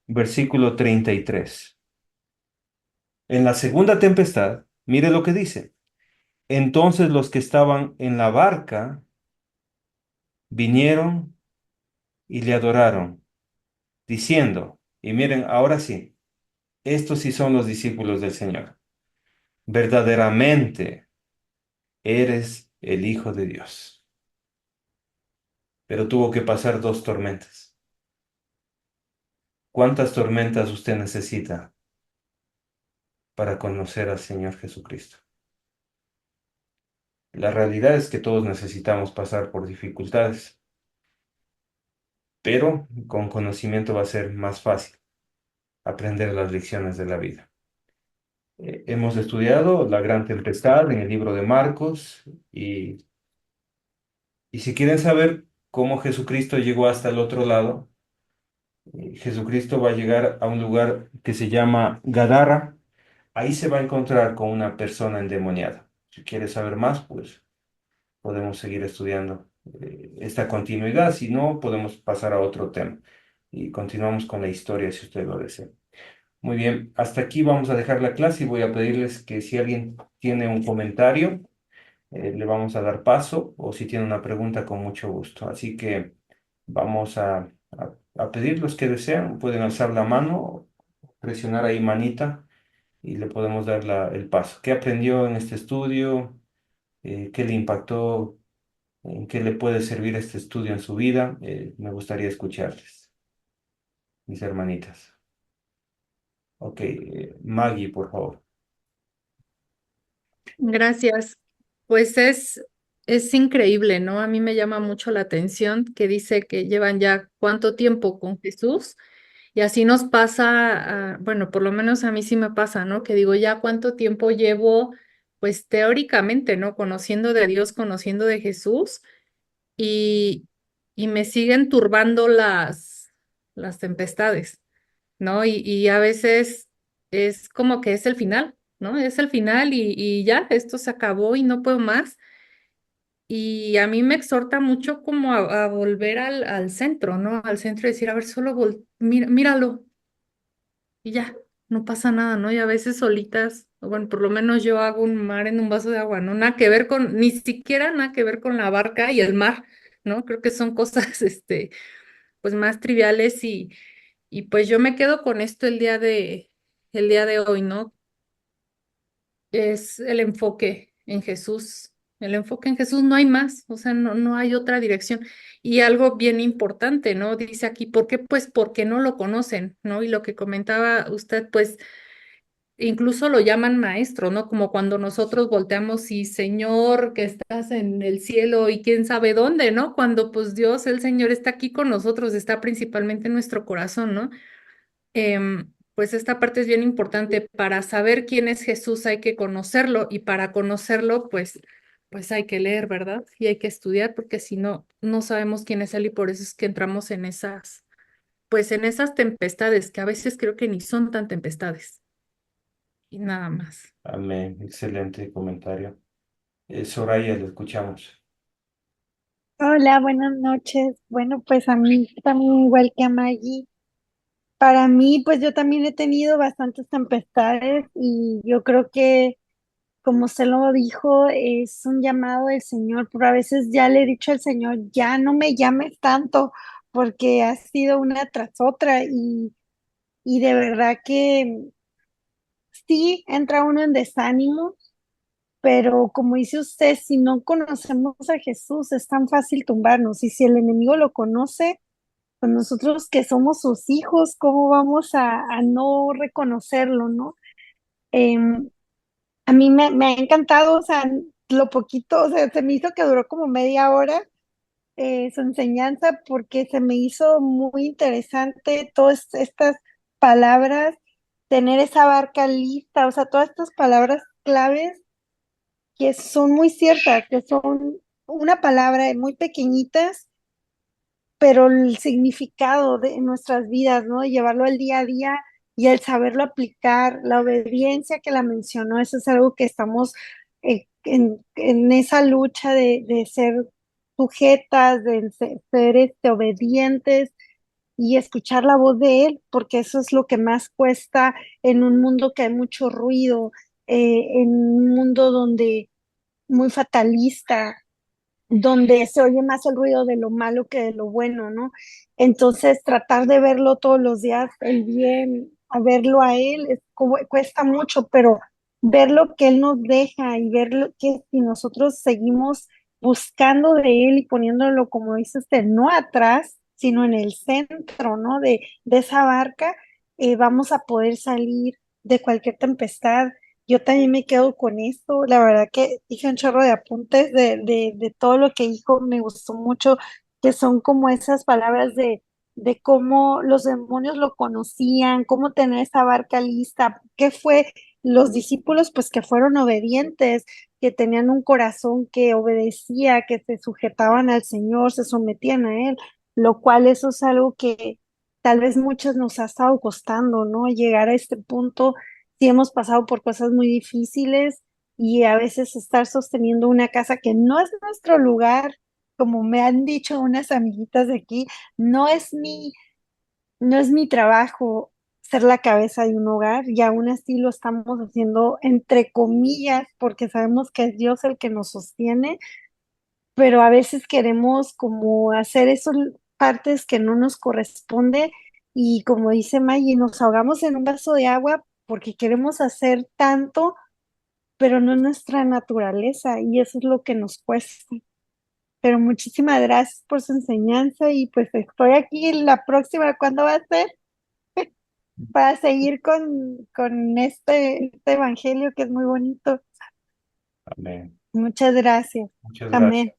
versículo 33. En la segunda tempestad, mire lo que dice. Entonces los que estaban en la barca vinieron y le adoraron, diciendo, y miren, ahora sí, estos sí son los discípulos del Señor. Verdaderamente eres el Hijo de Dios. Pero tuvo que pasar dos tormentas. ¿Cuántas tormentas usted necesita para conocer al Señor Jesucristo? La realidad es que todos necesitamos pasar por dificultades, pero con conocimiento va a ser más fácil aprender las lecciones de la vida. Hemos estudiado la gran tempestad en el libro de Marcos y si quieren saber cómo Jesucristo llegó hasta el otro lado, Jesucristo va a llegar a un lugar que se llama Gadara. Ahí se va a encontrar con una persona endemoniada. Si quiere saber más, pues podemos seguir estudiando esta continuidad. Si no, podemos pasar a otro tema y continuamos con la historia si usted lo desea. Muy bien, hasta aquí vamos a dejar la clase y voy a pedirles que si alguien tiene un comentario, le vamos a dar paso o si tiene una pregunta, con mucho gusto. Así que vamos a pedir los que desean, pueden alzar la mano, presionar ahí manita y le podemos dar el paso. ¿Qué aprendió en este estudio? ¿Qué le impactó? ¿En qué le puede servir este estudio en su vida? Me gustaría escucharles, mis hermanitas. Ok, Maggie, por favor. Gracias. Pues es increíble, ¿no? A mí me llama mucho la atención que dice que llevan ya cuánto tiempo con Jesús y así nos pasa, bueno, por lo menos a mí sí me pasa, ¿no? Que digo, ya cuánto tiempo llevo, pues teóricamente, ¿no? Conociendo de Dios, conociendo de Jesús y, y me siguen turbando las tempestades, ¿no? Y a veces es como que es el final, ¿no? Es el final y ya, esto se acabó y no puedo más. Y a mí me exhorta mucho como a volver al centro, ¿no? Al centro y decir, a ver, solo míralo y ya, no pasa nada, ¿no? Y a veces solitas, o bueno, por lo menos yo hago un mar en un vaso de agua, ¿no? Nada que ver con, ni siquiera nada que ver con la barca y el mar, ¿no? Creo que son cosas, pues más triviales y pues yo me quedo con esto el día de hoy, ¿no? Es el enfoque en Jesús, el enfoque en Jesús, no hay más, o sea, no hay otra dirección. Y algo bien importante, ¿no? Dice aquí, ¿por qué? Pues porque no lo conocen, ¿no? Y lo que comentaba usted, pues incluso lo llaman maestro, ¿no? Como cuando nosotros volteamos y Señor, que estás en el cielo y quién sabe dónde, ¿no? Cuando pues Dios, el Señor está aquí con nosotros, está principalmente en nuestro corazón, ¿no? Pues esta parte es bien importante. Para saber quién es Jesús hay que conocerlo y para conocerlo, pues hay que leer, ¿verdad? Y hay que estudiar porque si no, no sabemos quién es Él y por eso es que entramos en pues en esas tempestades que a veces creo que ni son tan tempestades y nada más. Amén. Excelente comentario. Soraya, lo escuchamos. Hola, buenas noches. Bueno, pues a mí también igual que a Maggie. Para mí, pues yo también he tenido bastantes tempestades y yo creo que, como se lo dijo, es un llamado del Señor, pero a veces ya le he dicho al Señor, ya no me llames tanto, porque ha sido una tras otra y de verdad que sí entra uno en desánimo, pero como dice usted, si no conocemos a Jesús, es tan fácil tumbarnos y si el enemigo lo conoce, pues nosotros que somos sus hijos, ¿cómo vamos a no reconocerlo, no? Em, a mí me ha encantado, o sea, lo poquito, o sea, se me hizo que duró como media hora su enseñanza porque se me hizo muy interesante todas estas palabras, tener esa barca lista, o sea, todas estas palabras claves que son muy ciertas, que son una palabra muy pequeñitas pero el significado de nuestras vidas, ¿no? Llevarlo al día a día y el saberlo aplicar, la obediencia que la mencionó, eso es algo que estamos en esa lucha de ser sujetas, de ser obedientes y escuchar la voz de Él, porque eso es lo que más cuesta en un mundo que hay mucho ruido, en un mundo donde muy fatalista, donde se oye más el ruido de lo malo que de lo bueno, ¿no? Entonces, tratar de verlo todos los días, el bien, a verlo a él, cuesta mucho, pero ver lo que él nos deja y ver lo que si nosotros seguimos buscando de él y poniéndolo, como dice usted, no atrás, sino en el centro, ¿no? De esa barca, vamos a poder salir de cualquier tempestad. Yo también me quedo con esto. La verdad que hice un chorro de apuntes de todo lo que dijo. Me gustó mucho, que son como esas palabras de cómo los demonios lo conocían, cómo tener esa barca lista, qué fue los discípulos, pues que fueron obedientes, que tenían un corazón que obedecía, que se sujetaban al Señor, se sometían a Él, lo cual eso es algo que tal vez muchos nos ha estado costando, ¿no? Llegar a este punto sí hemos pasado por cosas muy difíciles y a veces estar sosteniendo una casa que no es nuestro lugar, como me han dicho unas amiguitas de aquí, no es no es mi trabajo ser la cabeza de un hogar y aún así lo estamos haciendo entre comillas porque sabemos que es Dios el que nos sostiene, pero a veces queremos como hacer esas partes que no nos corresponde y como dice Maggie, nos ahogamos en un vaso de agua porque queremos hacer tanto, pero no es nuestra naturaleza y eso es lo que nos cuesta. Pero muchísimas gracias por su enseñanza y pues estoy aquí la próxima, ¿cuándo va a ser? Para seguir con este evangelio que es muy bonito. Amén. Muchas gracias. Muchas gracias. Amén.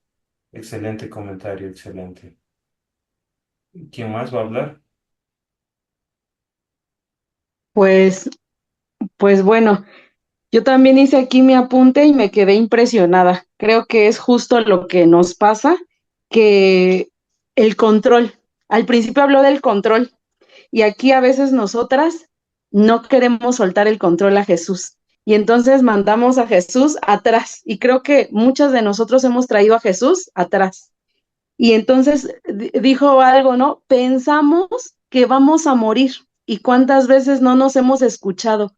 Excelente comentario, excelente. ¿Quién más va a hablar? Pues, pues bueno, yo también hice aquí mi apunte y me quedé impresionada. Creo que es justo lo que nos pasa, que el control. Al principio habló del control y aquí a veces nosotras no queremos soltar el control a Jesús. Y entonces mandamos a Jesús atrás. Y creo que muchas de nosotros hemos traído a Jesús atrás. Y entonces dijo algo, ¿no? Pensamos que vamos a morir. ¿Y cuántas veces no nos hemos escuchado?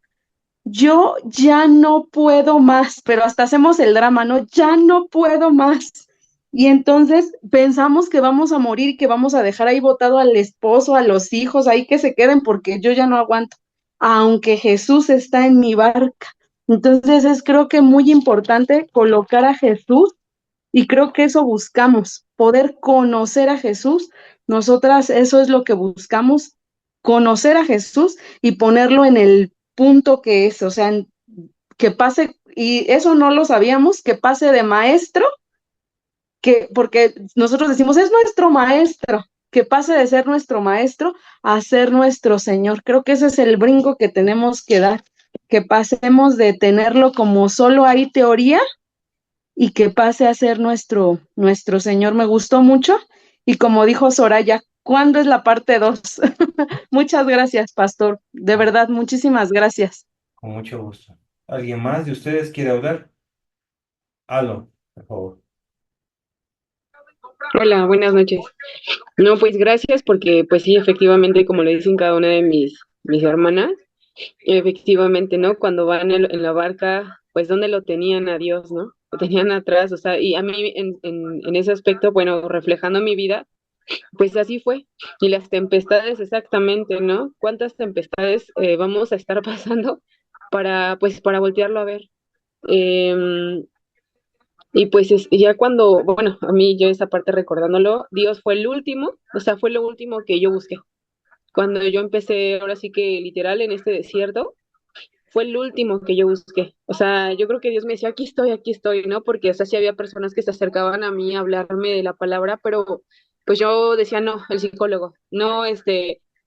Yo ya no puedo más, pero hasta hacemos el drama, ¿no? Ya no puedo más. Y entonces pensamos que vamos a morir, que vamos a dejar ahí botado al esposo, a los hijos, ahí que se queden porque yo ya no aguanto, aunque Jesús está en mi barca. Entonces es creo que muy importante colocar a Jesús Y creo que eso buscamos, poder conocer a Jesús. Nosotras eso es lo que buscamos, conocer a Jesús y ponerlo en el punto que es, o sea, que pase, y eso no lo sabíamos, que pase de maestro, que, porque nosotros decimos, es nuestro maestro, que pase de ser nuestro maestro a ser nuestro Señor. Creo que ese es el brinco que tenemos que dar, que pasemos de tenerlo como solo hay teoría y que pase a ser nuestro Señor. Me gustó mucho y como dijo Soraya, ¿cuándo es la parte 2? Muchas gracias, pastor. De verdad, muchísimas gracias. Con mucho gusto. ¿Alguien más de ustedes quiere hablar? Aló, por favor. Hola, buenas noches. No, pues gracias porque pues sí, efectivamente, como le dicen cada una de mis hermanas, efectivamente, ¿no? Cuando van en la barca, pues ¿dónde lo tenían a Dios, ¿no? Lo tenían atrás, o sea, y a mí en ese aspecto, bueno, reflejando mi vida, pues así fue. Y las tempestades exactamente, ¿no? ¿Cuántas tempestades vamos a estar pasando para, pues, para voltearlo a ver? Em, y pues ya cuando, bueno, a mí yo esa parte recordándolo, Dios fue el último, o sea, fue lo último que yo busqué. Cuando yo empecé, ahora sí que literal en este desierto, fue el último que yo busqué. O sea, yo creo que Dios me decía, aquí estoy, ¿no? Porque, o sea, sí había personas que se acercaban a mí a hablarme de la palabra, pero pues yo decía, no, el psicólogo, no,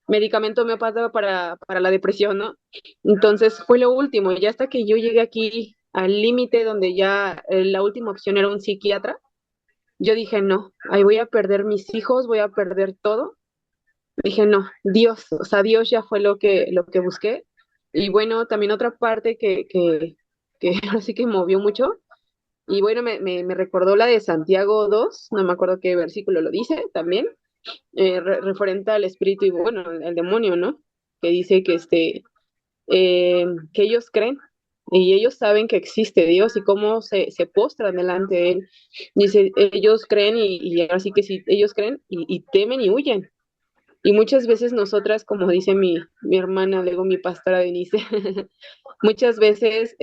medicamento homeopático para la depresión, ¿no? Entonces fue lo último, ya hasta que yo llegué aquí al límite donde ya la última opción era un psiquiatra, yo dije, no, ahí voy a perder mis hijos, voy a perder todo. Dije, no, Dios, o sea, Dios ya fue lo que busqué. Y bueno, también otra parte que ahora sí que movió mucho, y bueno, me recordó la de Santiago 2 no me acuerdo qué versículo lo dice también, referente al espíritu y bueno, el demonio, ¿no? Que dice que ellos creen y ellos saben que existe Dios y cómo se postran delante de Él. Dice, ellos creen y así que sí, ellos creen y temen y huyen. Y muchas veces nosotras, como dice mi hermana, luego mi pastora Denise, muchas veces,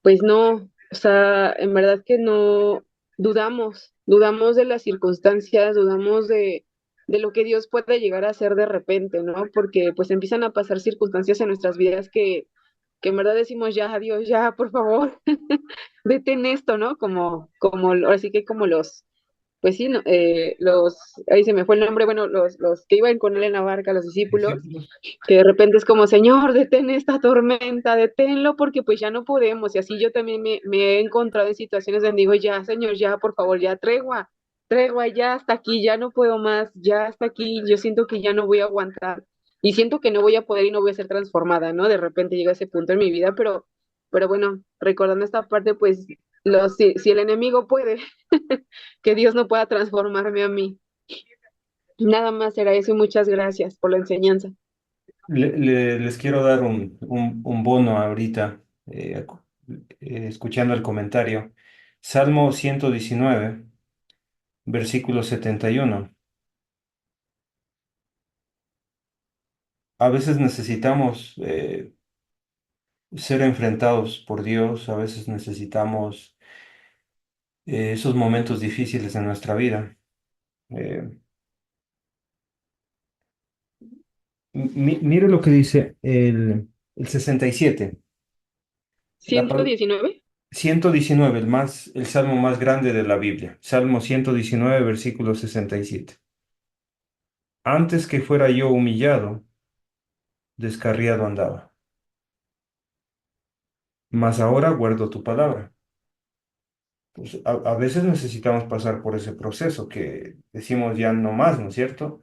pues no, o sea, en verdad que no dudamos de las circunstancias, dudamos de lo que Dios puede llegar a hacer de repente, ¿no? Porque pues empiezan a pasar circunstancias en nuestras vidas que en verdad decimos, ya, Dios, ya, por favor, detén esto, ¿no? Ahora sí que como pues sí, no, ahí se me fue el nombre, bueno, los que iban con él en la barca, los discípulos, Discípulos. que de repente es como, Señor, detén esta tormenta, deténlo porque pues ya no podemos. Y así yo también me he encontrado en situaciones donde digo, ya, Señor, ya, por favor, ya, tregua, tregua, ya hasta aquí, ya no puedo más, ya hasta aquí, yo siento que ya no voy a aguantar y siento que no voy a poder y no voy a ser transformada, ¿no? De repente llega ese punto en mi vida, pero bueno, recordando esta parte, pues, si el enemigo puede, que Dios no pueda transformarme a mí. Nada más era eso y muchas gracias por la enseñanza. Les quiero dar un bono ahorita, escuchando el comentario. Salmo 119, versículo 71. A veces necesitamos ser enfrentados por Dios, a veces necesitamos esos momentos difíciles en nuestra vida. Eh, Mire lo que dice el 67. La, Ciento diecinueve 119, el salmo más grande de la Biblia. Salmo 119, versículo 67. Antes que fuera yo humillado, descarriado andaba, mas ahora guardo tu palabra. Pues a veces necesitamos pasar por ese proceso que decimos ya no más, ¿no es cierto?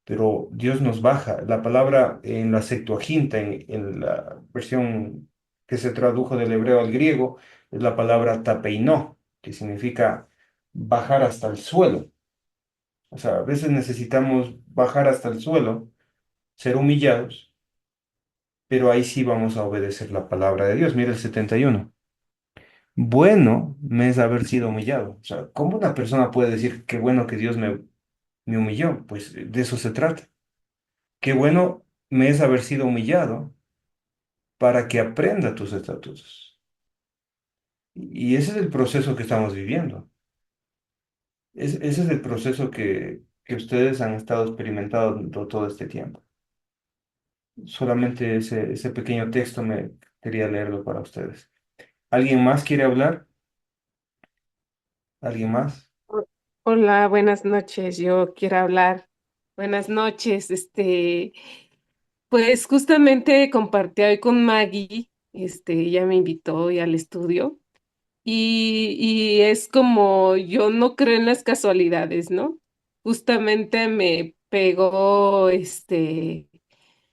Pero Dios nos baja. La palabra en la Septuaginta, en la versión que se tradujo del hebreo al griego, es la palabra tapeinó, que significa bajar hasta el suelo. O sea, a veces necesitamos bajar hasta el suelo, ser humillados, pero ahí sí vamos a obedecer la palabra de Dios. Mira el 71. Bueno me es haber sido humillado. O sea, ¿cómo una persona puede decir qué bueno que Dios me humilló? Pues de eso se trata. Qué bueno me es haber sido humillado para que aprenda tus estatutos. Y ese es el proceso que estamos viviendo. Ese es el proceso que ustedes han estado experimentando todo este tiempo. Solamente ese pequeño texto me quería leerlo para ustedes. ¿Alguien más quiere hablar? ¿Alguien más? Hola, buenas noches. Yo quiero hablar. Buenas noches. Pues justamente compartí hoy con Maggie, ella me invitó hoy al estudio y es como yo no creo en las casualidades, ¿no? Justamente me pegó,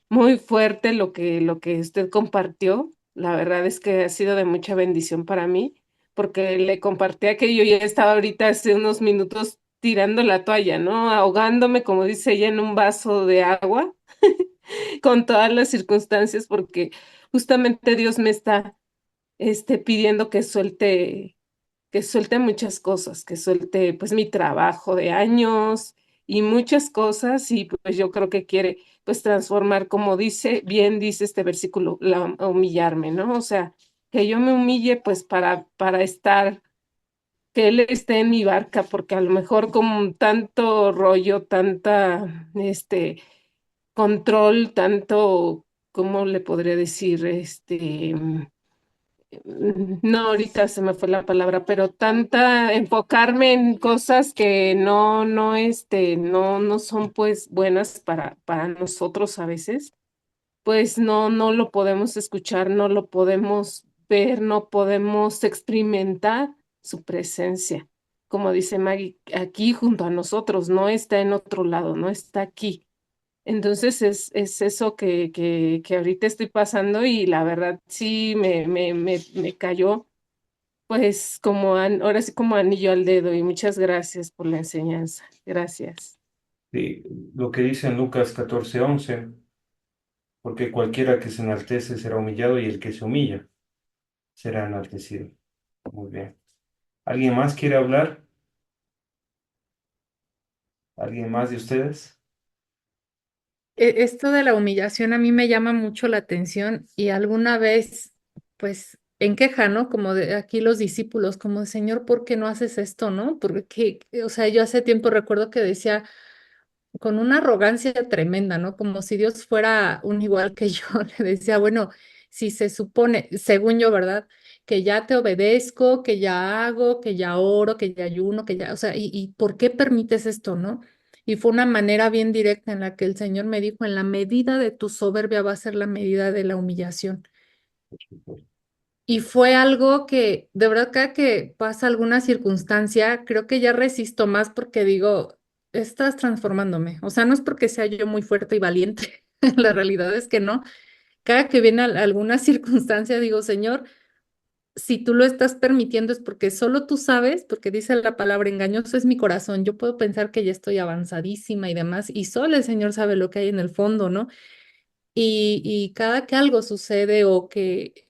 muy fuerte lo que usted compartió. La verdad es que ha sido de mucha bendición para mí, porque le compartía que yo ya estaba ahorita hace unos minutos tirando la toalla, ¿no? Ahogándome, como dice ella, en un vaso de agua, con todas las circunstancias, porque justamente Dios me está, pidiendo que suelte muchas cosas, que suelte pues mi trabajo de años y muchas cosas y pues yo creo que quiere pues transformar, como dice, bien dice este versículo, humillarme, ¿no? O sea, que yo me humille pues para estar, que Él esté en mi barca, porque a lo mejor con tanto rollo, tanta, control, tanto, ¿cómo le podría decir? No, ahorita se me fue la palabra, pero tanta enfocarme en cosas que no son pues buenas para nosotros a veces, pues no lo podemos escuchar, no lo podemos ver, no podemos experimentar su presencia. Como dice Maggie, aquí junto a nosotros, no está en otro lado, no está aquí. Entonces es eso que ahorita estoy pasando y la verdad sí me cayó pues ahora sí como anillo al dedo y muchas gracias por la enseñanza. Gracias. Sí, lo que dice en Lucas 14:11, porque cualquiera que se enaltece será humillado y el que se humilla será enaltecido. Muy bien. ¿Alguien más quiere hablar? ¿Alguien más de ustedes? Esto de la humillación a mí me llama mucho la atención y alguna vez, pues, en queja, ¿no? Como de aquí los discípulos, como de, Señor, ¿por qué no haces esto, no? Porque, o sea, yo hace tiempo recuerdo que decía con una arrogancia tremenda, ¿no? Como si Dios fuera un igual que yo. Le decía, bueno, si se supone, según yo, ¿verdad? Que ya te obedezco, que ya hago, que ya oro, que ya ayuno, que ya, o sea, ¿y por qué permites esto, no? Y fue una manera bien directa en la que el Señor me dijo, en la medida de tu soberbia va a ser la medida de la humillación. Y fue algo que, de verdad, cada que pasa alguna circunstancia, creo que ya resisto más porque digo, estás transformándome. O sea, no es porque sea yo muy fuerte y valiente, la realidad es que no. Cada que viene alguna circunstancia, digo, Señor, si tú lo estás permitiendo es porque solo tú sabes, porque dice la palabra engañoso es mi corazón. Yo puedo pensar que ya estoy avanzadísima y demás, y solo el Señor sabe lo que hay en el fondo, ¿no? Y cada que algo sucede o que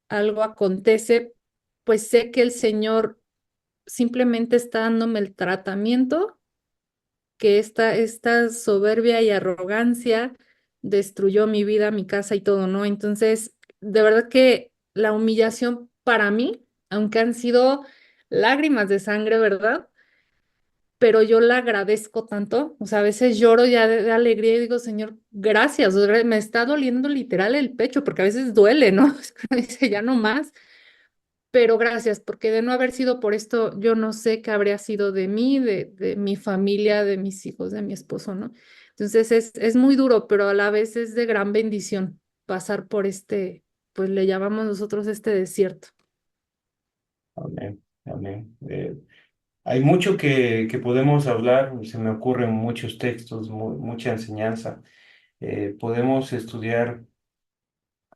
algo acontece, pues sé que el Señor simplemente está dándome el tratamiento que esta soberbia y arrogancia destruyó mi vida, mi casa y todo, ¿no? Entonces, de verdad que la humillación para mí, aunque han sido lágrimas de sangre, ¿verdad? Pero yo la agradezco tanto, o sea, a veces lloro ya de alegría y digo, Señor, gracias, o sea, me está doliendo literal el pecho, porque a veces duele, ¿no? Es que uno dice, ya no más, pero gracias, porque de no haber sido por esto, yo no sé qué habría sido de mí, de mi familia, de mis hijos, de mi esposo, ¿no? Entonces es muy duro, pero a la vez es de gran bendición pasar por pues le llamamos nosotros este desierto. Amén, amén. Hay mucho que podemos hablar, se me ocurren muchos textos, mucha enseñanza. Podemos estudiar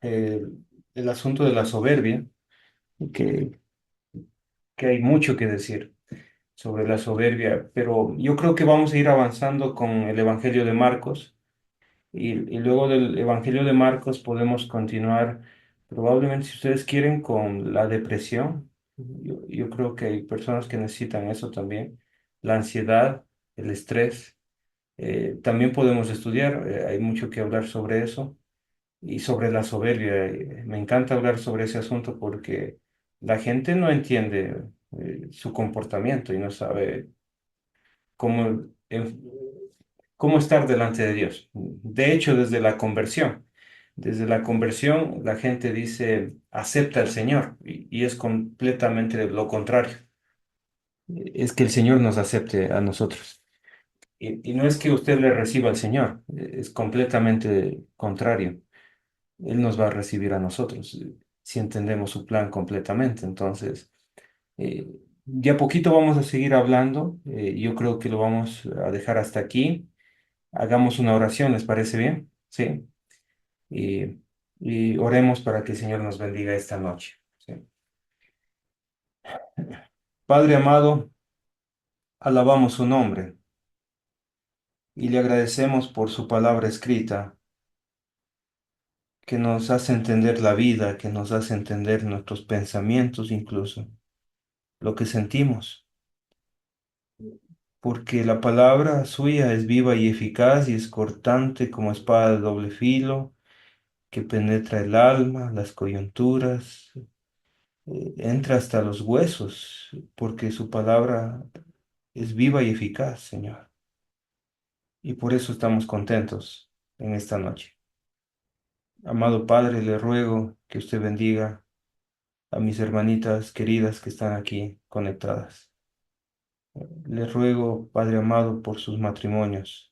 eh, el asunto de la soberbia, que, que hay mucho que decir sobre la soberbia, pero yo creo que vamos a ir avanzando con el Evangelio de Marcos y luego del Evangelio de Marcos podemos continuar, probablemente si ustedes quieren, con la depresión. Yo creo que hay personas que necesitan eso también, la ansiedad, el estrés. También podemos estudiar, hay mucho que hablar sobre eso y sobre la soberbia. Me encanta hablar sobre ese asunto porque la gente no entiende su comportamiento y no sabe cómo, cómo estar delante de Dios. De hecho, desde la conversión, la gente dice, acepta al Señor, y es completamente lo contrario. Es que el Señor nos acepte a nosotros. Y no es que usted le reciba al Señor, es completamente contrario. Él nos va a recibir a nosotros, si entendemos su plan completamente. Entonces, eh, ya poquito vamos a seguir hablando. Yo creo que lo vamos a dejar hasta aquí. Hagamos una oración, ¿les parece bien? Sí. Y, y oremos para que el Señor nos bendiga esta noche. Sí. Padre amado, alabamos su nombre y le agradecemos por su palabra escrita, que nos hace entender la vida, que nos hace entender nuestros pensamientos incluso, lo que sentimos, porque la palabra suya es viva y eficaz y es cortante como espada de doble filo, que penetra el alma, las coyunturas, entra hasta los huesos, porque su palabra es viva y eficaz, Señor. Y por eso estamos contentos en esta noche. Amado Padre, le ruego que usted bendiga a mis hermanitas queridas que están aquí conectadas. Le ruego, Padre amado, por sus matrimonios,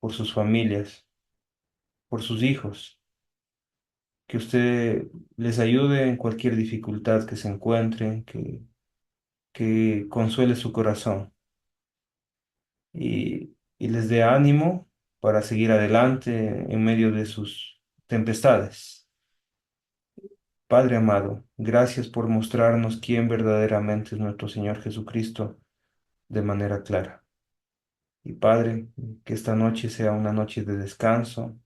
por sus familias, por sus hijos, que usted les ayude en cualquier dificultad que se encuentren, que consuele su corazón y les dé ánimo para seguir adelante en medio de sus tempestades. Padre amado, gracias por mostrarnos quién verdaderamente es nuestro Señor Jesucristo de manera clara. Y Padre, que esta noche sea una noche de descanso,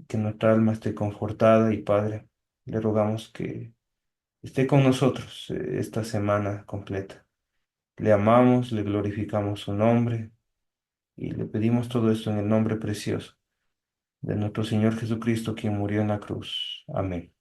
que nuestra alma esté confortada y Padre, le rogamos que esté con nosotros esta semana completa. Le amamos, le glorificamos su nombre y le pedimos todo esto en el nombre precioso de nuestro Señor Jesucristo, quien murió en la cruz. Amén.